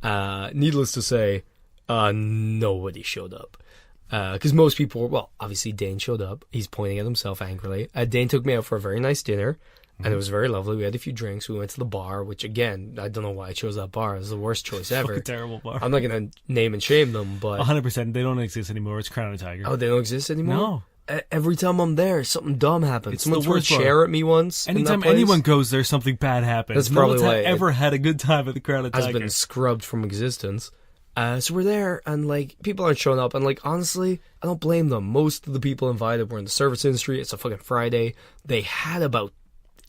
Needless to say, nobody showed up. Because most people were, well, obviously Dane showed up. He's pointing at himself angrily. Dane took me out for a very nice dinner, and it was very lovely. We had a few drinks. We went to the bar, which, again, I don't know why I chose that bar. It was the worst choice ever. Fucking terrible bar. I'm not going to name and shame them, but... 100%. They don't exist anymore. It's Crown and Tiger. Oh, they don't exist anymore? No. Every time I'm there, something dumb happens. It's Someone the threw a worst bar. chair at me once. Anytime anyone goes there, something bad happens. That's No probably one's why ever had a good time at the Crown and has Tiger. been scrubbed from existence. So we're there, and like people aren't showing up, and like honestly, I don't blame them. Most of the people invited were in the service industry. It's a fucking Friday. They had about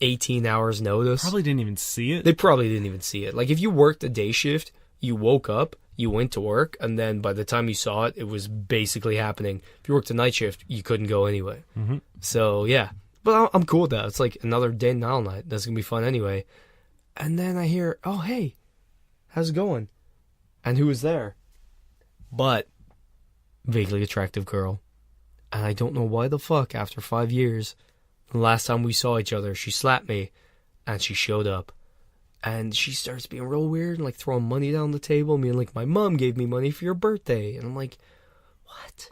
18 hours notice. Probably didn't even see it. They probably didn't even see it. Like if you worked a day shift, you woke up, you went to work, and then by the time you saw it, it was basically happening. If you worked a night shift, you couldn't go anyway. Mm-hmm. So yeah, but I'm cool with that. It's like another day and Nile night. That's gonna be fun anyway. And then I hear, oh hey, how's it going? And who was there? But vaguely attractive girl. And I don't know why the fuck after 5 years, the last time we saw each other, she slapped me and she showed up. And she starts being real weird and like throwing money down the table. Me and like, my mom gave me money for your birthday. And I'm like, what?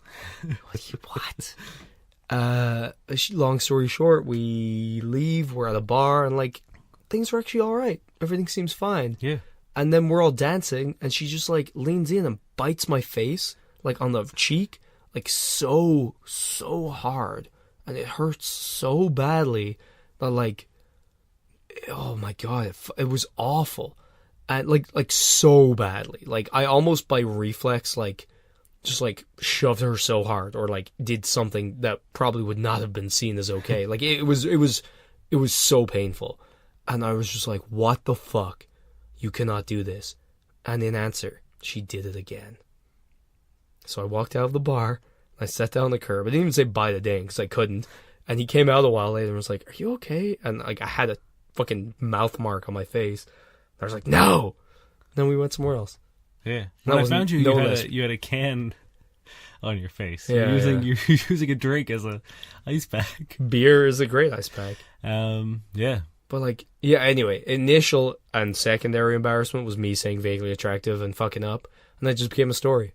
What? Long story short, we leave, we're at a bar, and like things are actually alright. Everything seems fine. Yeah. And then we're all dancing, and she just like leans in and bites my face, like on the cheek, like so hard. And it hurts so badly that like, oh my God, it was awful. And like so badly. Like I almost by reflex, like just like shoved her so hard or like did something that probably would not have been seen as okay. Like it was so painful. And I was just like, what the fuck? You cannot do this. And in answer, she did it again. So I walked out of the bar. I sat down on the curb. I didn't even say bye to Dane because I couldn't. And he came out a while later and was like, are you okay? And like I had a fucking mouth mark on my face. I was like, no. Then we went somewhere else. Yeah. That When I was found you, no you had a can on your face. Yeah, You're using a drink as a ice pack. Beer is a great ice pack. Yeah. But like, yeah, anyway, initial and secondary embarrassment was me saying vaguely attractive and fucking up. And that just became a story.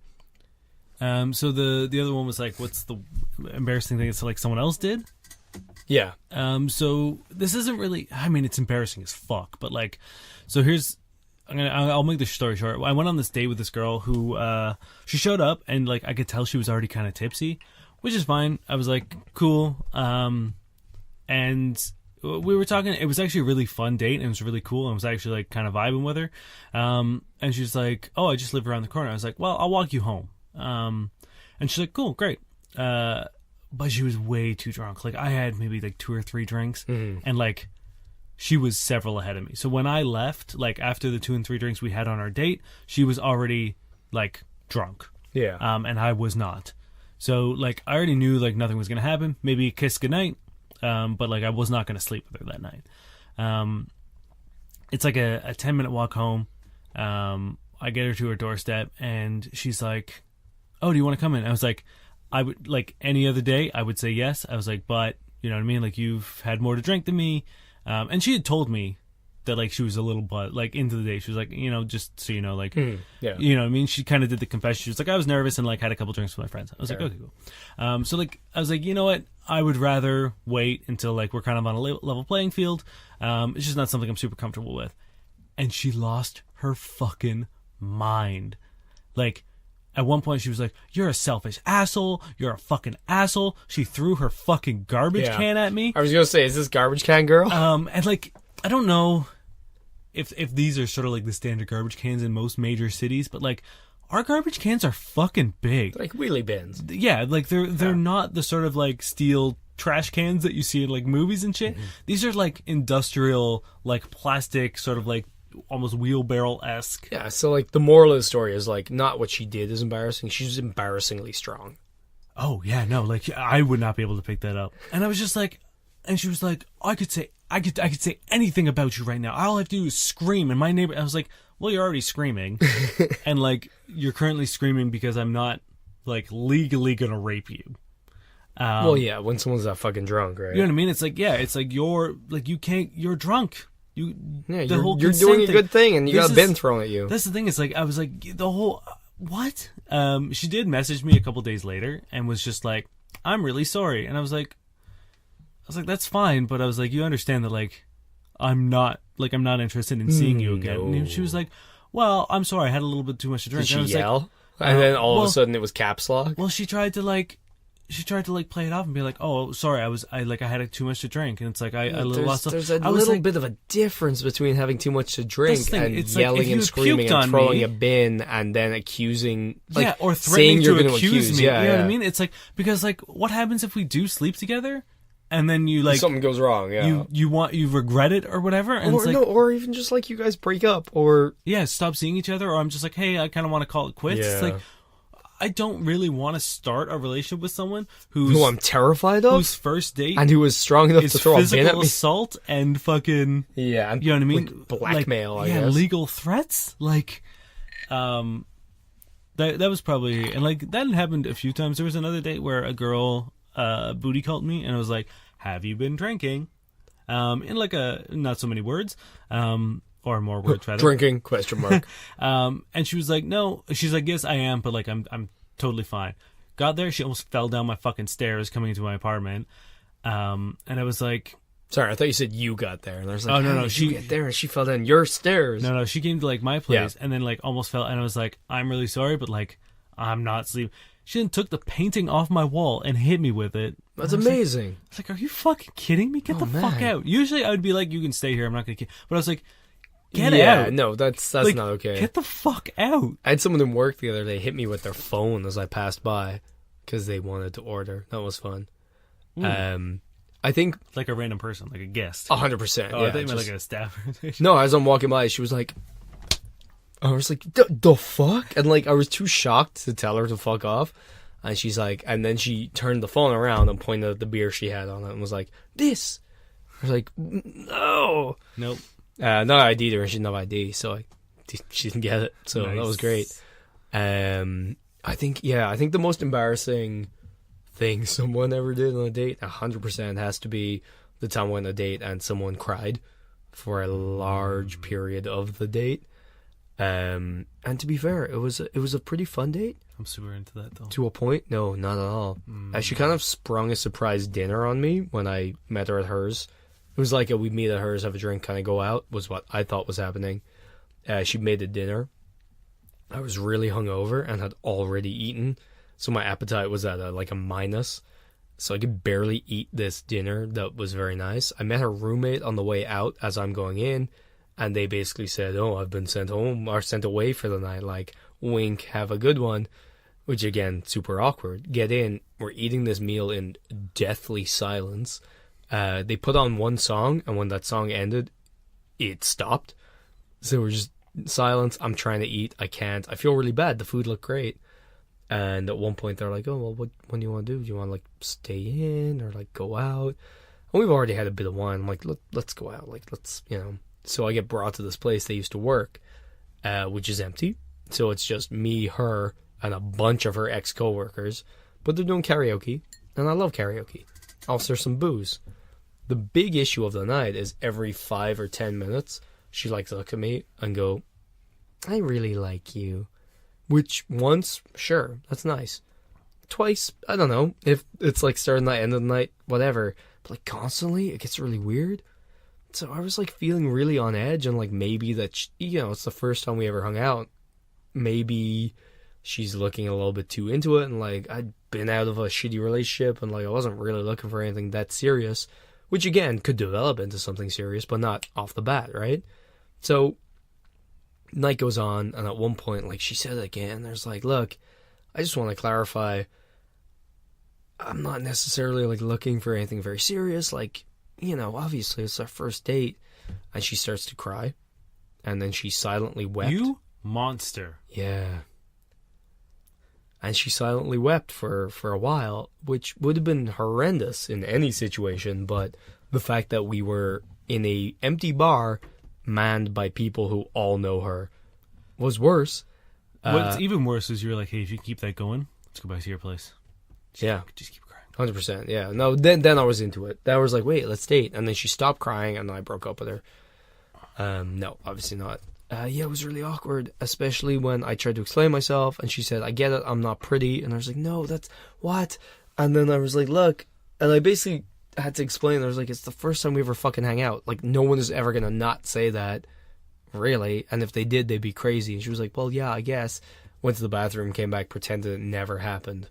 So the other one was like, what's the embarrassing thing that like someone else did? Yeah. So this isn't really, I mean, it's embarrassing as fuck, but like, so here's, I'll make this story short. I went on this date with this girl who, she showed up and like, I could tell she was already kind of tipsy, which is fine. I was like, cool. And we were talking, it was actually a really fun date and it was really cool. And I was actually like kind of vibing with her. And she's like, oh, I just live around the corner. I was like, well, I'll walk you home. And she's like, cool, great. But she was way too drunk. Like I had maybe like 2 or 3 drinks and like she was several ahead of me. So when I left, like after the 2 and 3 drinks we had on our date, she was already like drunk. Yeah. And I was not. So like I already knew like nothing was going to happen. Maybe a kiss goodnight. But like I was not going to sleep with her that night. It's like a 10-minute walk home. I get her to her doorstep and she's like, oh, do you want to come in? I was like, I would, like any other day, I would say yes. I was like, but, you know what I mean? Like, you've had more to drink than me. And she had told me that, like, she was a little like, into the day. She was like, you know, just so you know, like, yeah. you know what I mean? She kind of did the confession. She was like, I was nervous and, like, had a couple drinks with my friends. I was like, okay, cool. So, like, I was like, you know what? I would rather wait until, like, we're kind of on a level playing field. It's just not something I'm super comfortable with. And she lost her fucking mind. Like, at one point she was like, you're a selfish asshole, you're a fucking asshole. She threw her fucking garbage can at me. I was gonna say, is this garbage can girl? And like, I don't know if these are sort of like the standard garbage cans in most major cities, but like our garbage cans are fucking big. Like wheelie bins. Yeah, like they're not the sort of like steel trash cans that you see in like movies and shit. These are like industrial, like plastic, sort of like almost wheelbarrow-esque. Yeah, so like the moral of the story is like not what she did is embarrassing. She's embarrassingly strong. Oh yeah, no, like I would not be able to pick that up. And I was just like, and she was like, I could say anything about you right now. All I have to do is scream. And my neighbor, I was like, well, you're already screaming, and like you're currently screaming because I'm not like legally gonna rape you. Well, yeah, when someone's that fucking drunk, right? You know what I mean? It's like, yeah, it's like you're drunk. You're doing a good thing, and you got a bin thrown at you. That's the thing. It's like I was like the whole what? She did message me a couple days later and was just like, "I'm really sorry," and I was like, "That's fine," but I was like, "You understand that like I'm not interested in seeing you again." No. And she was like, "Well, I'm sorry, I had a little bit too much to drink." Did she and I was yell? like, And then all of a sudden it was caps lock? Well, she tried to play it off and be like, "Oh, sorry, I had too much to drink," and it's like I lost. There's a little bit of a difference between having too much to drink and yelling and screaming and throwing a bin and then accusing, like, or threatening you're to going accuse me. Yeah, you know what I mean? It's like because like what happens if we do sleep together and then you like something goes wrong? Yeah, you regret it or whatever, and or it's like, no, or even just like you guys break up or stop seeing each other, or I'm just like, hey, I kind of want to call it quits. Yeah. It's like I don't really want to start a relationship with someone who I'm terrified of, whose first date and who was strong enough to throw a bin at physical me. assault and fucking Yeah, you know what I mean, like blackmail. Like, I guess. legal threats. Like, that was probably, and like that happened a few times. There was another date where a girl booty called me, and I was like, "Have you been drinking?" In like a not so many words. Or more words rather. Drinking ? And she was like, no. She's like, yes, I am, but like I'm totally fine. Got there, she almost fell down my fucking stairs coming into my apartment. And I was like, sorry, I thought you said you got there, and I was like, oh no, she get there and she fell down your stairs. No, she came to like my place and then like almost fell, and I was like, I'm really sorry, but like I'm not sleeping. She then took the painting off my wall and hit me with it. That's amazing. I was like, are you fucking kidding me? Get the fuck out. Usually I would be like, you can stay here, I'm not gonna kill. But I was like, get out. Yeah, no, that's like, not okay. Get the fuck out. I had someone in work the other day hit me with their phone as I passed by because they wanted to order. That was fun. I think like a random person, like a guest. 100%. Oh, yeah, I think like a staff. No, as I'm walking by, she was like, I was like, the fuck? And like, I was too shocked to tell her to fuck off. And she's like, and then she turned the phone around and pointed at the beer she had on it and was like, this. I was like, no. Nope. No, I ID'd her and she didn't have ID, so she didn't get it. So nice. That was great. I think the most embarrassing thing someone ever did on a date 100% has to be the time I went on a date and someone cried for a large period of the date. And to be fair, it was a pretty fun date. I'm super into that though. To a point? No, not at all. She kind of sprung a surprise dinner on me when I met her at hers. It was like we'd meet at hers, have a drink, kind of go out, was what I thought was happening. She made the dinner. I was really hungover and had already eaten, so my appetite was at a minus. So I could barely eat this dinner that was very nice. I met her roommate on the way out as I'm going in, and they basically said, oh, I've been sent home or sent away for the night. Like, wink, have a good one. Which, again, super awkward. Get in, we're eating this meal in deathly silence. They put on one song, and when that song ended, it stopped. So we're just silence. I'm trying to eat. I can't. I feel really bad. The food looked great. And at one point, they're like, oh, well, what do you want to do? Do you want to, like, stay in or, like, go out? And we've already had a bit of wine. I'm like, let's go out. Like, let's, you know. So I get brought to this place they used to work, which is empty. So it's just me, her, and a bunch of her ex-coworkers. But they're doing karaoke, and I love karaoke. Also, some booze. The big issue of the night is every 5 or 10 minutes, she likes to look at me and go, I really like you. Which, once, sure, that's nice. Twice, I don't know. If it's like start of the night, end of the night, whatever. But like constantly, it gets really weird. So I was like feeling really on edge, and like maybe that, it's the first time we ever hung out. Maybe she's looking a little bit too into it, and like I'd been out of a shitty relationship, and like I wasn't really looking for anything that serious. Which, again, could develop into something serious, but not off the bat, right? So, night goes on, and at one point, like, she said it again. There's like, look, I just want to clarify. I'm not necessarily like looking for anything very serious. Like, you know, obviously it's our first date. And she starts to cry. And then she silently wept. You monster. Yeah. And she silently wept for a while, which would have been horrendous in any situation. But the fact that we were in a empty bar manned by people who all know her was worse. What's even worse is you're like, hey, if you keep that going, let's go back to your place. Just keep crying. 100%. Yeah. No, then I was into it. Then I was like, wait, let's date. And then she stopped crying, and then I broke up with her. No, obviously not. Yeah, it was really awkward, especially when I tried to explain myself, and she said, I get it, I'm not pretty. And I was like, no, that's what? And then I was like, look, and I basically had to explain. I was like, it's the first time we ever fucking hang out. Like, no one is ever going to not say that, really. And if they did, they'd be crazy. And she was like, well, yeah, I guess. Went to the bathroom, came back, pretended it never happened.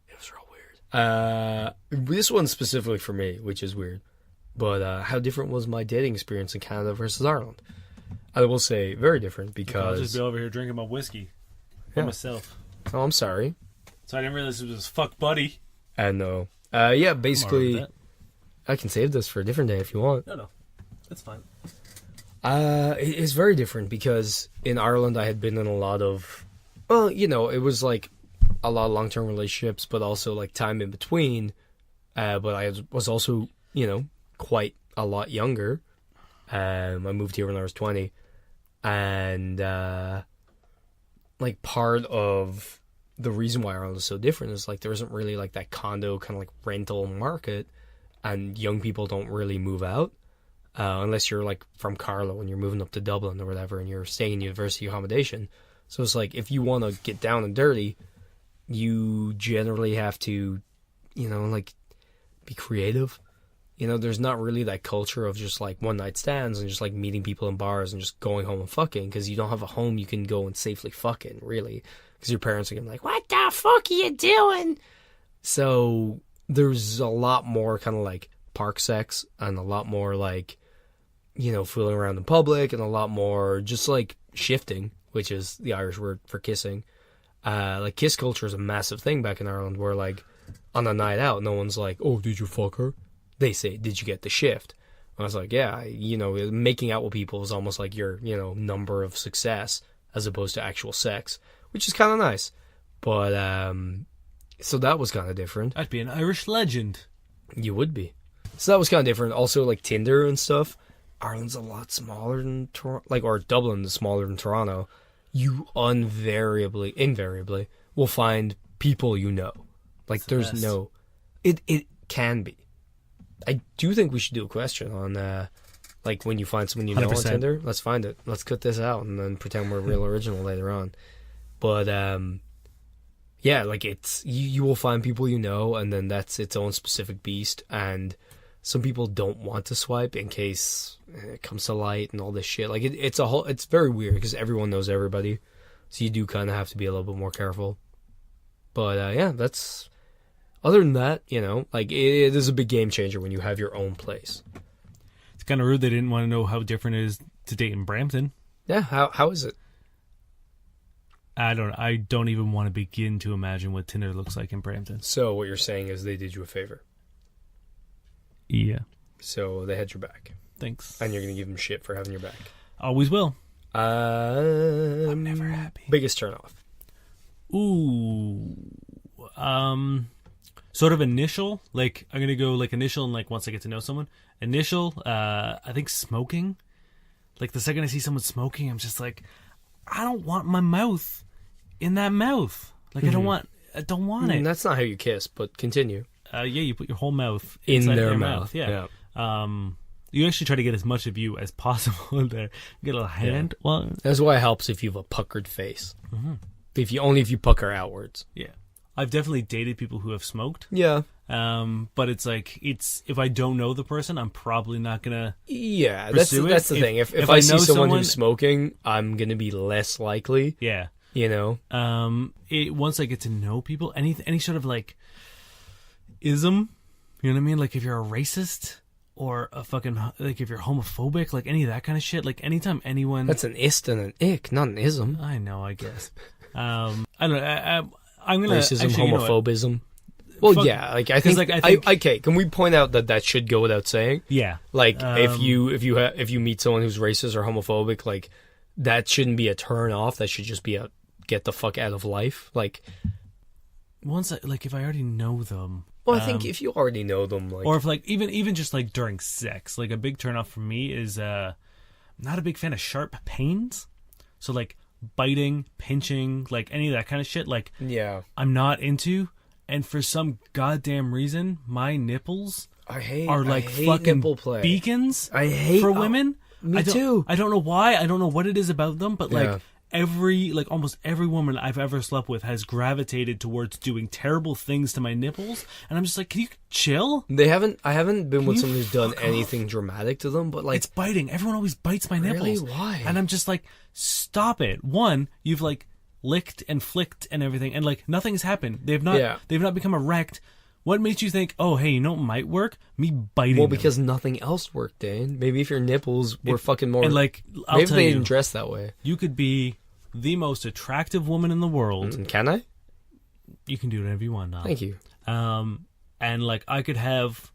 It was real weird. This one's specifically for me, which is weird. But how different was my dating experience in Canada versus Ireland? I will say very different because I'll just be over here drinking my whiskey by myself. Oh, I'm sorry. So I didn't realize it was fuck buddy. No. Yeah, basically, I can save this for a different day if you want. No, that's fine. It's very different because in Ireland I had been in a lot of, well, you know, it was like a lot of long-term relationships, but also like time in between. But I was also, you know, quite a lot younger. I moved here when I was 20. And, like, part of the reason why Ireland is so different is, like, there isn't really, like, that condo kind of, like, rental market, and young people don't really move out, unless you're, like, from Carlow and you're moving up to Dublin or whatever, and you're staying in university accommodation. So it's like, if you want to get down and dirty, you generally have to, you know, like, be creative. You know, there's not really that culture of just, like, one-night stands and just, like, meeting people in bars and just going home and fucking, because you don't have a home you can go and safely fuck in, really. Because your parents are going to be like, what the fuck are you doing? So there's a lot more kind of, like, park sex and a lot more, like, you know, fooling around in public and a lot more just, like, shifting, which is the Irish word for kissing. Like, kiss culture is a massive thing back in Ireland where, like, on a night out, no one's like, oh, did you fuck her? They say, did you get the shift? I was like, yeah, you know, making out with people is almost like your, you know, number of success as opposed to actual sex, which is kind of nice. But, so that was kind of different. I'd be an Irish legend. You would be. So that was kind of different. Also, like, Tinder and stuff. Ireland's a lot smaller than Toronto, like, or Dublin is smaller than Toronto. You invariably will find people you know. Like, there's no, it can be. I do think we should do a question on, like, when you find someone you know 100%. on Tinder. Let's find it. Let's cut this out and then pretend we're real original later on. But, yeah, like, it's, you will find people you know, and then that's its own specific beast. And some people don't want to swipe in case it comes to light and all this shit. Like, it's very weird because everyone knows everybody. So you do kind of have to be a little bit more careful. But, yeah, that's... Other than that, you know, like, it is a big game changer when you have your own place. It's kind of rude they didn't want to know how different it is to date in Brampton. Yeah, how is it? I don't even want to begin to imagine what Tinder looks like in Brampton. So what you're saying is they did you a favor. Yeah. So they had your back. Thanks. And you're going to give them shit for having your back. Always will. I'm never happy. Biggest turnoff. Ooh. Sort of initial, like, I'm going to go, like, initial and, like, once I get to know someone. Initial, I think smoking. Like, the second I see someone smoking, I'm just like, I don't want my mouth in that mouth. Like, I don't want it. That's not how you kiss, but continue. Yeah, you put your whole mouth In inside their their mouth. Yeah. You actually try to get as much of you as possible in there. Get a little hand. Yeah. Well, that's why it helps if you have a puckered face. Mm-hmm. If you pucker outwards. Yeah. I've definitely dated people who have smoked. Yeah. But it's like, if I don't know the person, I'm probably not gonna. Yeah, that's the thing. If I see someone who's smoking, I'm gonna be less likely. Yeah. You know. Once I get to know people, any sort of like ism, you know what I mean? Like if you're a racist or a fucking, like, if you're homophobic, like any of that kind of shit, like anytime anyone. That's an ist and an ick, not an ism. I know, I guess. I don't know. I'm gonna Racism, actually, homophobism. Well, Fuck- yeah, like I think, like, I think- okay. Can we point out that should go without saying? Yeah. Like if you meet someone who's racist or homophobic, like that shouldn't be a turn off. That should just be a get the fuck out of life. Like, Once, like, if I already know them. well, I think if you already know them, like, Or if, like, even just, like, during sex. Like, a big turnoff for me is, not a big fan of sharp pains. So, like, biting, pinching, like, any of that kind of shit, like, yeah, I'm not into. And for some goddamn reason, my nipples I hate fucking nipple play. beacons I hate for women. me too. I don't know why. I don't know what it is about them, but, Yeah. like, almost every woman I've ever slept with has gravitated towards doing terrible things to my nipples. And I'm just like, can you chill? I haven't been with you someone who's done fuck anything dramatic to them, but like, It's biting. Everyone always bites my Really? nipples. Why? And I'm just like, stop it. One, you've like licked and flicked and everything, and like nothing's happened. They've not become erect. What makes you think, oh, hey, you know what might work? Me biting well, them. because nothing else worked, Dane. Maybe if your nipples were fucking more, and like, I'll maybe tell they you, didn't dress that way. you could be the most attractive woman in the world. Can I? You can do whatever you want now. Thank you. And like, I could have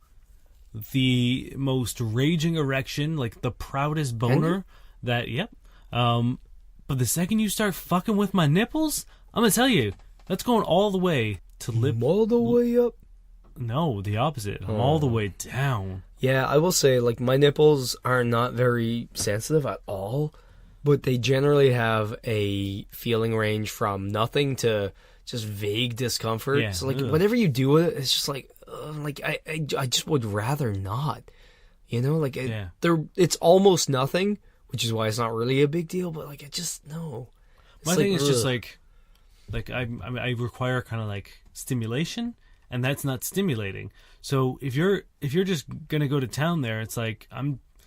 the most raging erection, like the proudest boner that, yep. But the second you start fucking with my nipples, I'm gonna tell you, that's going all the way to lip. All the way up. No, the opposite. I'm all the way down. Yeah, I will say, like, my nipples are not very sensitive at all, but they generally have a feeling range from nothing to just vague discomfort. Yeah, So, like, ugh. whenever you do it, it's just like I just would rather not. You know, like, Yeah. it's almost nothing, which is why it's not really a big deal, but, like, I just, no. It's My thing is just ugh. like I require kind of like stimulation, and that's not stimulating. So if you're just gonna go to town there, it's like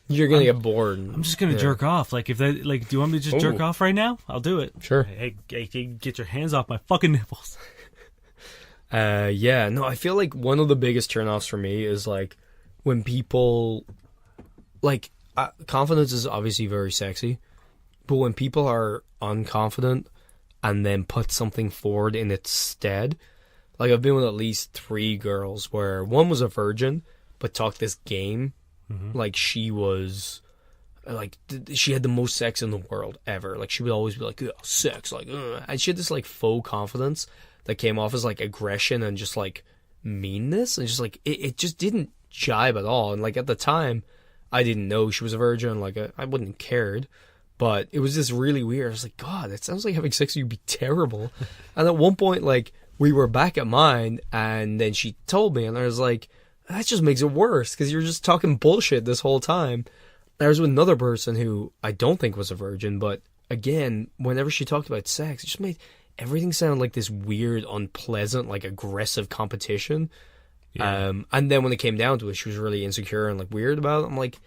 You're gonna get bored. I'm just gonna jerk off. Like, if that, like, do you want me to just jerk Ooh. off right now? I'll do it. Sure. Hey, get your hands off my fucking nipples. Yeah, no, I feel like one of the biggest turnoffs for me is like when people, like, confidence is obviously very sexy, but when people are unconfident and then put something forward in its stead, like, I've been with at least 3 girls where one was a virgin but talked this game like she was, like, she had the most sex in the world ever. Like, she would always be like, sex, like, and she had this like faux confidence that came off as like aggression and just like meanness, and just like it just didn't jibe at all. And like, at the time, I didn't know she was a virgin. Like, I wouldn't have cared, but it was just really weird. I was like, God, it sounds like having sex with you would be terrible. And at one point, like, we were back at mine, and then she told me, and I was like, that just makes it worse because you're just talking bullshit this whole time. I was with another person who I don't think was a virgin, but again, whenever she talked about sex, it just made everything sound like this weird, unpleasant, like, aggressive competition. Yeah. And then when it came down to it, she was really insecure and like weird about it. I'm like,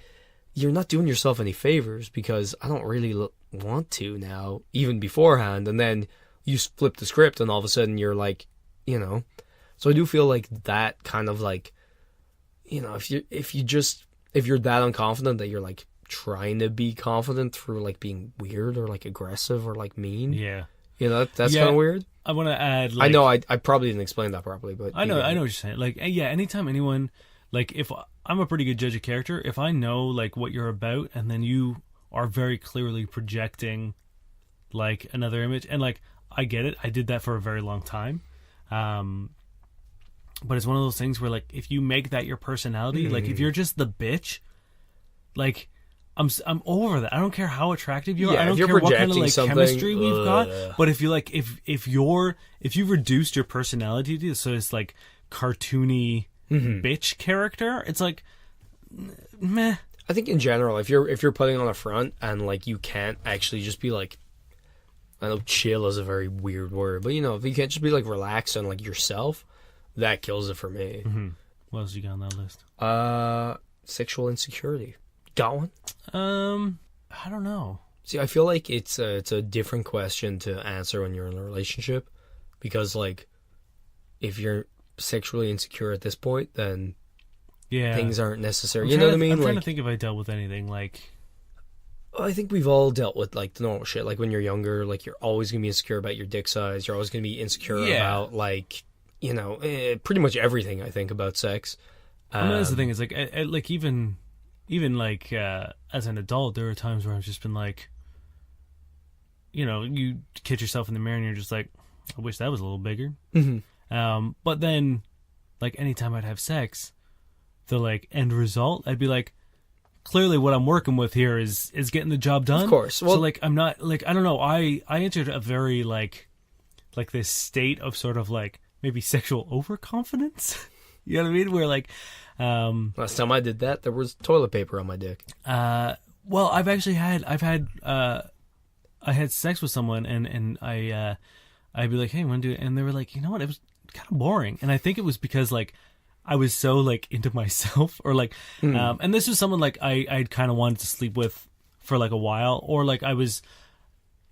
you're not doing yourself any favors, because I don't really want to now, even beforehand. And then you flip the script, and all of a sudden you're like, you know. So I do feel like that kind of like, you know, if you're that unconfident that you're like trying to be confident through like being weird or like aggressive or like mean, Yeah. you know, that's Yeah. kind of weird. I want to add, like, I know I probably didn't explain that properly, but I know yeah. what you're saying. Like, yeah, anytime anyone, like, if I'm a pretty good judge of character, if I know like what you're about, and then you are very clearly projecting like another image, and like, I get it. I did that for a very long time. But it's one of those things where, like, if you make that your personality, like, if you're just the bitch, like, I'm over that. I don't care how attractive you are. Yeah, I don't if you're care what kind of projecting like something, chemistry we've got. But if you like, if you reduced your personality to so it's like cartoony bitch character, it's like meh. I think in general, if you're putting on a front and like you can't actually just be like, I know chill is a very weird word, but you know, if you can't just be like relaxed and like yourself, that kills it for me. What else you got on that list? Sexual insecurity. Got one? I don't know. See, I feel like it's a different question to answer when you're in a relationship, because like if you're sexually insecure at this point, then things aren't necessary. You know what I mean? I'm trying to think if I dealt with anything like. I think we've all dealt with like the normal shit. Like when you're younger, like you're always gonna be insecure about your dick size. You're always gonna be insecure about like pretty much everything. I think about sex. I mean, that's the thing. Is like even like as an adult, there are times where I've just been like, you catch yourself in the mirror and you're just like, I wish that was a little bigger. Mm-hmm. But then, like anytime I'd have sex, the like end result, I'd be like, clearly what I'm working with here is getting the job done. Of course. Well, so like I'm not like, I don't know. I entered a very like this state of sort of like maybe sexual overconfidence. You know what I mean? Where like, last time I did that, there was toilet paper on my dick. Well, I had sex with someone and I'd be like, hey, want to do it? And they were like, you know what? It was kind of boring. And I think it was because like I was so like into myself or like, and this was someone like I'd kind of wanted to sleep with for like a while, or like I was,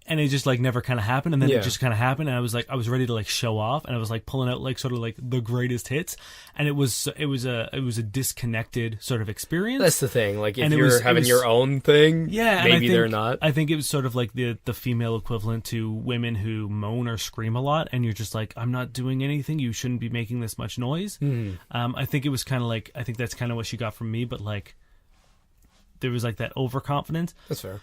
and it just like never kind of happened, and then it just kind of happened, and I was ready to like show off, and I was like pulling out like sort of like the greatest hits, and it was a disconnected sort of experience. That's the thing. Like if you're having your own thing, maybe they're not. I think it was sort of like the female equivalent to women who moan or scream a lot, and you're just like, I'm not doing anything. You shouldn't be making this much noise. I think it was kind of like, I think that's kind of what she got from me, but like there was like that overconfidence. That's fair.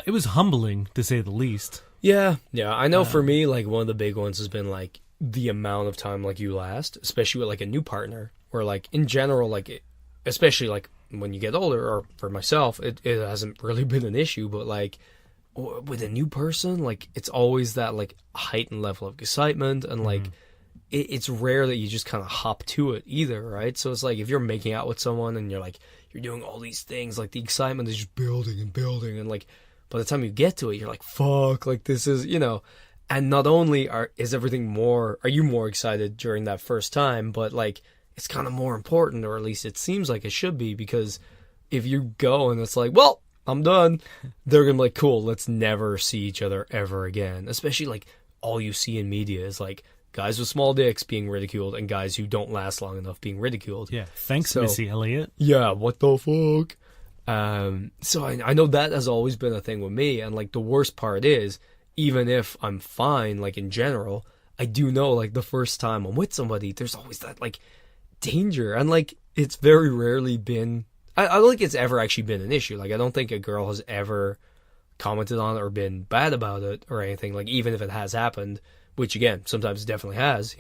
It was humbling, to say the least. Yeah. I know for me, like, one of the big ones has been, like, the amount of time, like, you last, especially with, like, a new partner, or, like, in general, like, especially, like, when you get older, or for myself, it hasn't really been an issue, but, like, with a new person, like, it's always that, like, heightened level of excitement, and, like, it's rare that you just kind of hop to it either, right? So it's like, if you're making out with someone, and you're, like, you're doing all these things, like, the excitement is just building, and, like, by the time you get to it, you're like, fuck, like this is, and not only are you more excited during that first time, but like, it's kind of more important, or at least it seems like it should be, because if you go and it's like, well, I'm done, they're going to be like, cool, let's never see each other ever again. Especially like all you see in media is like guys with small dicks being ridiculed and guys who don't last long enough being ridiculed. Yeah. Thanks, Missy Elliott. Yeah. What the fuck? So I know that has always been a thing with me, and like the worst part is, even if I'm fine, like in general, I do know like the first time I'm with somebody, there's always that like danger, and like it's very rarely been, I don't think it's ever actually been an issue. Like I don't think a girl has ever commented on it or been bad about it or anything, like even if it has happened, which again, sometimes it definitely has,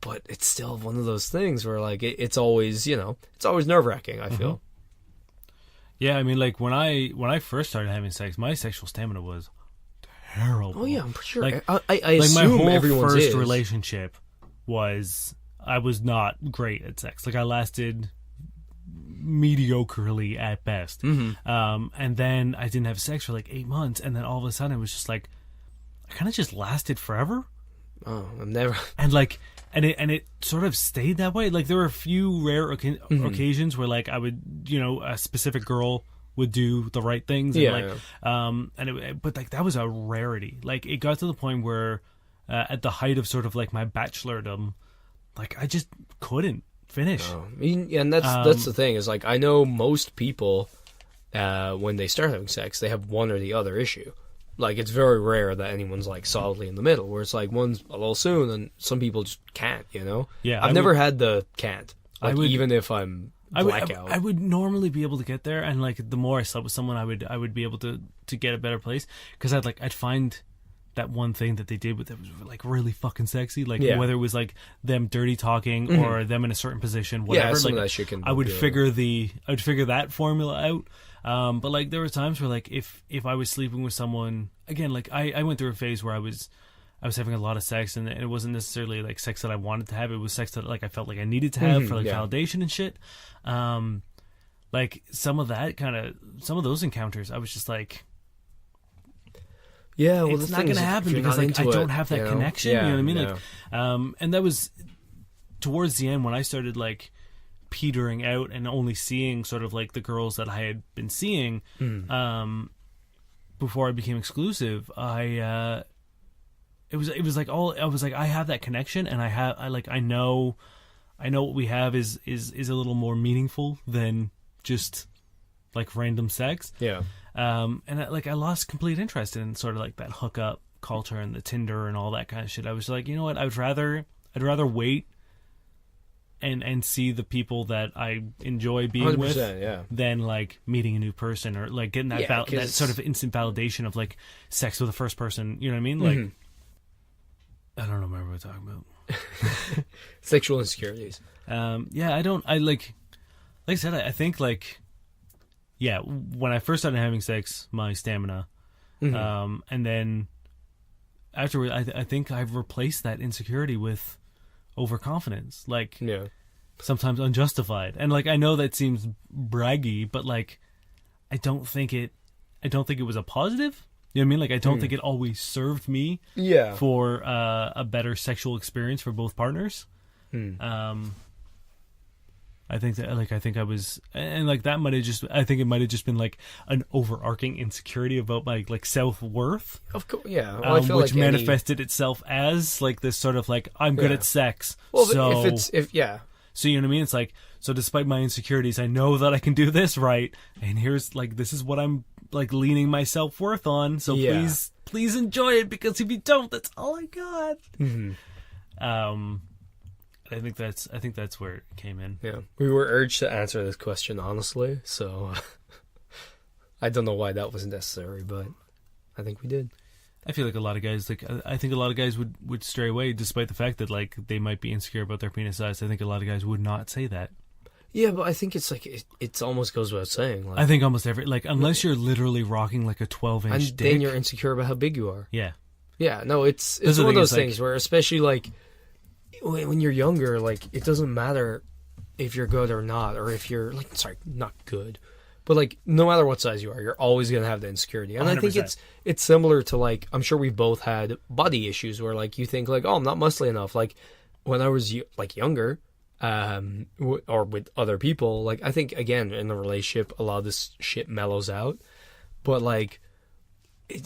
but it's still one of those things where like it's always, it's always nerve-wracking, I feel. Yeah, I mean, like when I first started having sex, my sexual stamina was terrible. Oh yeah, I'm pretty sure. Like, I like assume my whole everyone's first is. relationship was, I was not great at sex. Like I lasted mediocrely at best. And then I didn't have sex for like 8 months, and then all of a sudden it was just like, I kind of just lasted forever. Oh, I've never. And like. And it sort of stayed that way. Like there were a few rare occasions where like I would, a specific girl would do the right things. And but like that was a rarity. Like it got to the point where at the height of sort of like my bachelordom, like I just couldn't finish. Oh. And that's the thing is like, I know most people, when they start having sex, they have one or the other issue. Like, it's very rare that anyone's, like, solidly in the middle, where it's, like, one's a little soon, and some people just can't, Yeah. I've never had the can't. Like, even if I'm blackout. I would normally be able to get there, and, like, the more I slept with someone, I would be able to get a better place, because I'd find that one thing that they did that was, like, really fucking sexy, like, whether it was, like, them dirty talking, or them in a certain position, whatever. Yeah, some like, of that shit can I would figure that formula out. But like there were times where like if I was sleeping with someone, again, like I went through a phase where I was having a lot of sex, and it wasn't necessarily like sex that I wanted to have. It was sex that like I felt like I needed to have for like validation and shit. Like some of those encounters, I was just like, yeah, well, it's not going to happen because like I don't have that connection. Yeah, you know what I mean? Like, and that was towards the end when I started like petering out and only seeing sort of like the girls that I had been seeing before I became exclusive. It was like I was like, I have that connection, and I know I know what we have is a little more meaningful than just like random sex. Yeah. And I lost complete interest in sort of like that hookup culture and the Tinder and all that kind of shit. I was like, you know what? I'd rather wait and see the people that I enjoy being with than like meeting a new person or like getting that that sort of instant validation of like sex with the first person. You know what I mean? Like, I don't remember what we're talking about. Sexual insecurities. Like I said, I think like, when I first started having sex, my stamina, and then afterward, I think I've replaced that insecurity with overconfidence, like sometimes unjustified, and like I know that seems braggy, but like I don't think it was a positive. You know what I mean? Like I don't think it always served me for a better sexual experience for both partners. I think that I was, and like that might have just, I think it might have just been like an overarching insecurity about my like self-worth. Of course, yeah. Well, I feel which manifested itself as like this sort of like, I'm good at sex. Well, so, so you know what I mean? It's like, so despite my insecurities, I know that I can do this right. And here's like, this is what I'm like leaning my self-worth on. So please enjoy it, because if you don't, that's all I got. I think that's where it came in. Yeah, we were urged to answer this question honestly, so I don't know why that was necessary, but I think we did. I feel like a lot of guys, like I think a lot of guys would stray away, despite the fact that like they might be insecure about their penis size. I think a lot of guys would not say that. Yeah, but I think it's like it almost goes without saying. Like, I think almost every unless you're literally rocking like a 12-inch and dick, then you're insecure about how big you are. Yeah. Yeah, no, it's one of those things where, especially like when you're younger, like it doesn't matter if you're good or not, or if you're like, sorry, not good, but like no matter what size you are, you're always gonna have the insecurity. And 100%. I think it's similar to like, I'm sure we've both had body issues where like you think like, oh, I'm not muscly enough. Like when I was like younger, or with other people, like I think again in the relationship a lot of this shit mellows out. But like,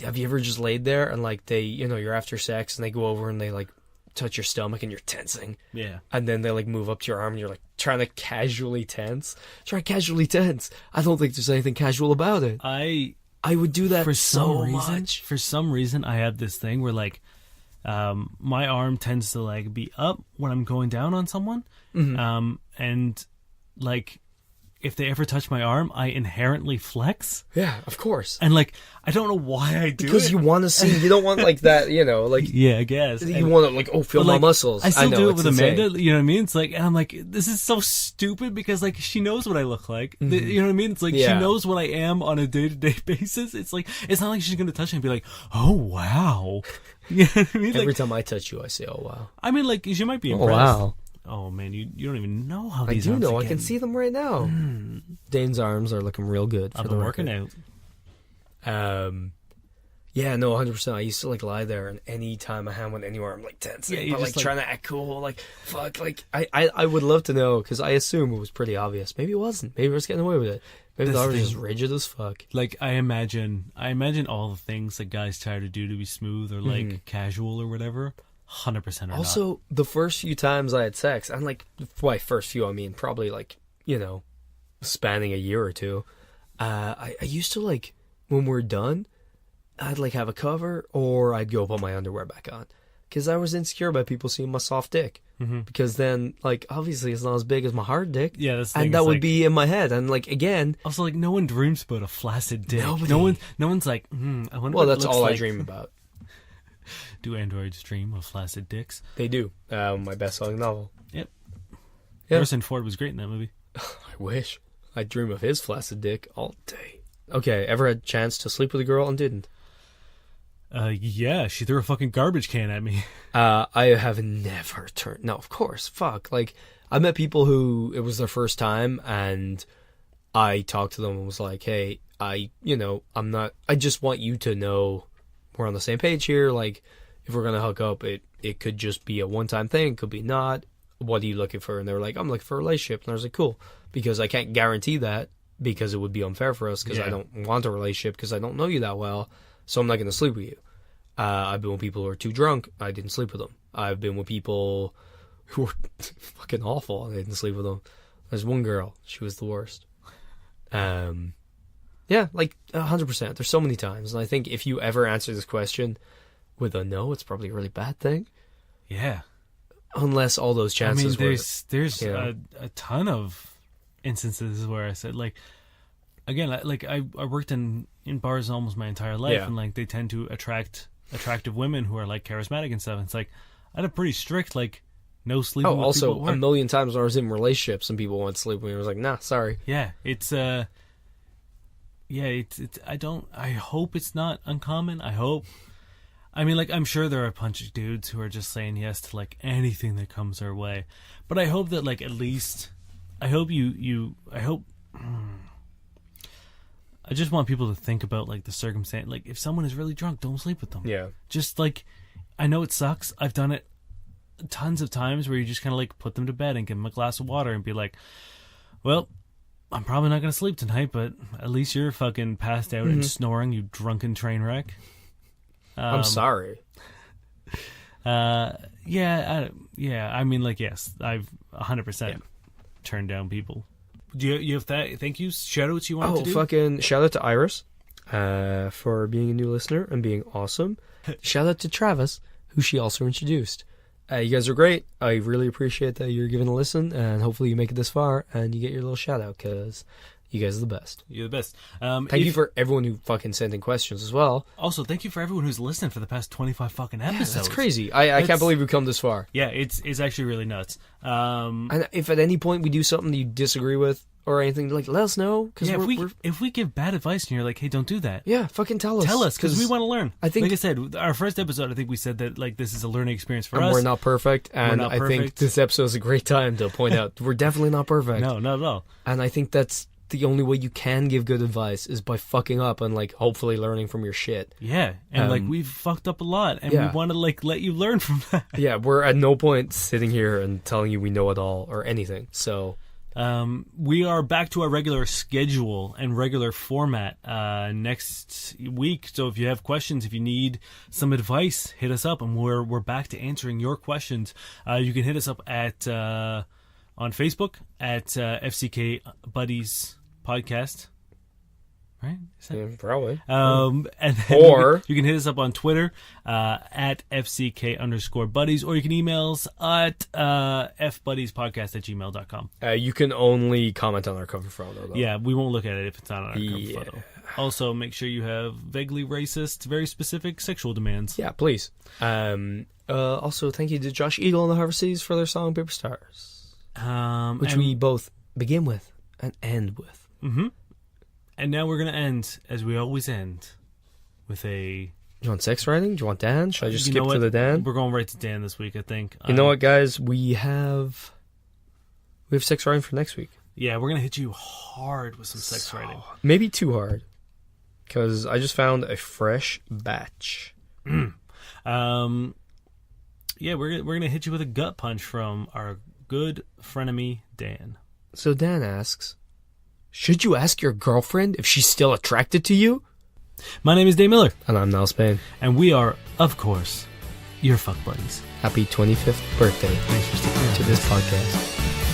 have you ever just laid there and like they, you know, you're after sex and they go over and they like touch your stomach and you're tensing. Yeah. And then they like move up to your arm and you're like trying to casually tense. Try casually tense. I don't think there's anything casual about it. I would do that for so much. For some reason, I have this thing where like, my arm tends to like be up when I'm going down on someone. And like, if they ever touch my arm, I inherently flex. Yeah, of course. And like, I don't know why I do it. Because you want to see, you don't want like that, you know, like. Yeah, I guess. You want to like, feel my muscles. I still do it with Amanda, you know what I mean? It's like, and I'm like, this is so stupid because like, she knows what I look like. You know what I mean? It's like, she knows what I am on a day-to-day basis. It's like, it's not like she's going to touch me and be like, oh, wow. You know what I mean? Every time I touch you, I say, oh, wow. I mean, like, she might be impressed. Oh, wow. Oh man, you don't even know how these. I do arms know. are I can see them right now. Dane's arms are looking real good. I've been working out. Yeah, no, 100%. I used to like lie there, and any time my hand went anywhere, I'm like tense. Yeah, but like trying to act cool. Like fuck. Like I would love to know, because I assume it was pretty obvious. Maybe it wasn't. Maybe I was getting away with it. Maybe the arms just rigid as fuck. Like I imagine all the things that guys try to do to be smooth or like casual or whatever. 100% or also, not. The first few times I had sex, and like, by first few I mean probably like, you know, spanning a year or two, I used to like, when we're done, I'd like have a cover, or I'd go put my underwear back on, because I was insecure about people seeing my soft dick. Because then, like, obviously it's not as big as my hard dick. Yeah, that's the and thing, that would like, be in my head. And like, again, also like no one dreams about a flaccid dick. Nobody. No one's like, I wonder. Well, what that's it looks all like. I dream about. Do androids dream of flaccid dicks? They do. My best-selling novel. Yep. Harrison Ford was great in that movie. I wish. I dream of his flaccid dick all day. Okay, ever had a chance to sleep with a girl and didn't? Yeah, she threw a fucking garbage can at me. I have never turned... No, of course. Fuck. Like, I met people who it was their first time, and I talked to them and was like, hey, I just want you to know we're on the same page here. Like, if we're going to hook up, it could just be a one-time thing. It could be not. What are you looking for? And they were like, I'm looking for a relationship. And I was like, cool. Because I can't guarantee that, because it would be unfair for us, because I don't want a relationship, because I don't know you that well. So I'm not going to sleep with you. I've been with people who are too drunk. I didn't sleep with them. I've been with people who were fucking awful. I didn't sleep with them. There's one girl. She was the worst. Yeah, like 100%. There's so many times. And I think if you ever answer this question with a no, it's probably a really bad thing. Yeah. Unless all those chances there's you know. a ton of instances where I said, like, again, I worked in bars almost my entire life, Yeah. and like they tend to attract attractive women who are like charismatic and stuff. And it's like I had a pretty strict like no sleeping with people also at work. a million times when I was in relationships and people wanted to sleep with me, I was like, nah, sorry. Yeah, it's I hope it's not uncommon. I mean, like, I'm sure there are a bunch of dudes who are just saying yes to like anything that comes their way, but I hope that like at least I just want people to think about like the circumstance. Like, if someone is really drunk, don't sleep with them. Yeah. Just like, I know it sucks. I've done it tons of times where you just kind of like put them to bed and give them a glass of water and be like, well, I'm probably not going to sleep tonight, but at least you're fucking passed out and snoring, you drunken train wreck. I'm sorry. I mean, like, yes, I've 100% turned down people. Do you have that? Thank you. Shout outs you want to do? Fucking shout out to Iris for being a new listener and being awesome. Shout out to Travis, who she also introduced. You guys are great. I really appreciate that you're giving a listen, and hopefully you make it this far and you get your little shout out, because you guys are the best. You're the best. Thank you for everyone who fucking sent in questions as well. Also, thank you for everyone who's listened for the past 25 fucking episodes. That's crazy. I can't believe we've come this far. Yeah, it's actually really nuts. And if at any point we do something that you disagree with or anything, like, let us know. Cause yeah, if we give bad advice and you're like, hey, don't do that. Yeah, fucking tell us. Because we want to learn. I think, like I said, our first episode, I think we said that like this is a learning experience for us. We're not perfect, and not I think perfect. this episode is a great time to point out we're definitely not perfect. No, not at all. And I think that's the only way you can give good advice is by fucking up and like hopefully learning from your shit. Yeah, and like we've fucked up a lot, and we want to like let you learn from that. Yeah, we're at no point sitting here and telling you we know it all or anything. So we are back to our regular schedule and regular format next week. So if you have questions, if you need some advice, hit us up, and we're back to answering your questions. You can hit us up at on Facebook at FCK Buddies Podcast. Right? yeah, probably. And then Or you can hit us up on Twitter at FCK_buddies, or you can email us at fbuddiespodcast@gmail.com. You can only comment on our cover photo, though. Yeah, we won't look at it if it's not on our cover Yeah. photo. Also, make sure you have vaguely racist, very specific sexual demands. Yeah, please. Also, thank you to Josh Eagle and the Harvesties for their song Paper Stars, which we both begin with and end with. Mm-hmm. And now we're going to end, as we always end, with a... Do you want sex writing? Do you want Dan? Should I just skip know to the Dan? We're going right to Dan this week, I think. You know what, guys? We have sex writing for next week. Yeah, we're going to hit you hard with some sex writing. Maybe too hard, because I just found a fresh batch. Yeah, we're gonna hit you with a gut punch from our good frenemy Dan. So Dan asks, should you ask your girlfriend if she's still attracted to you? My name is Dave Miller. And I'm Niall Spain. And we are, of course, your fuck buddies. Happy 25th birthday Thanks for sticking around to this podcast.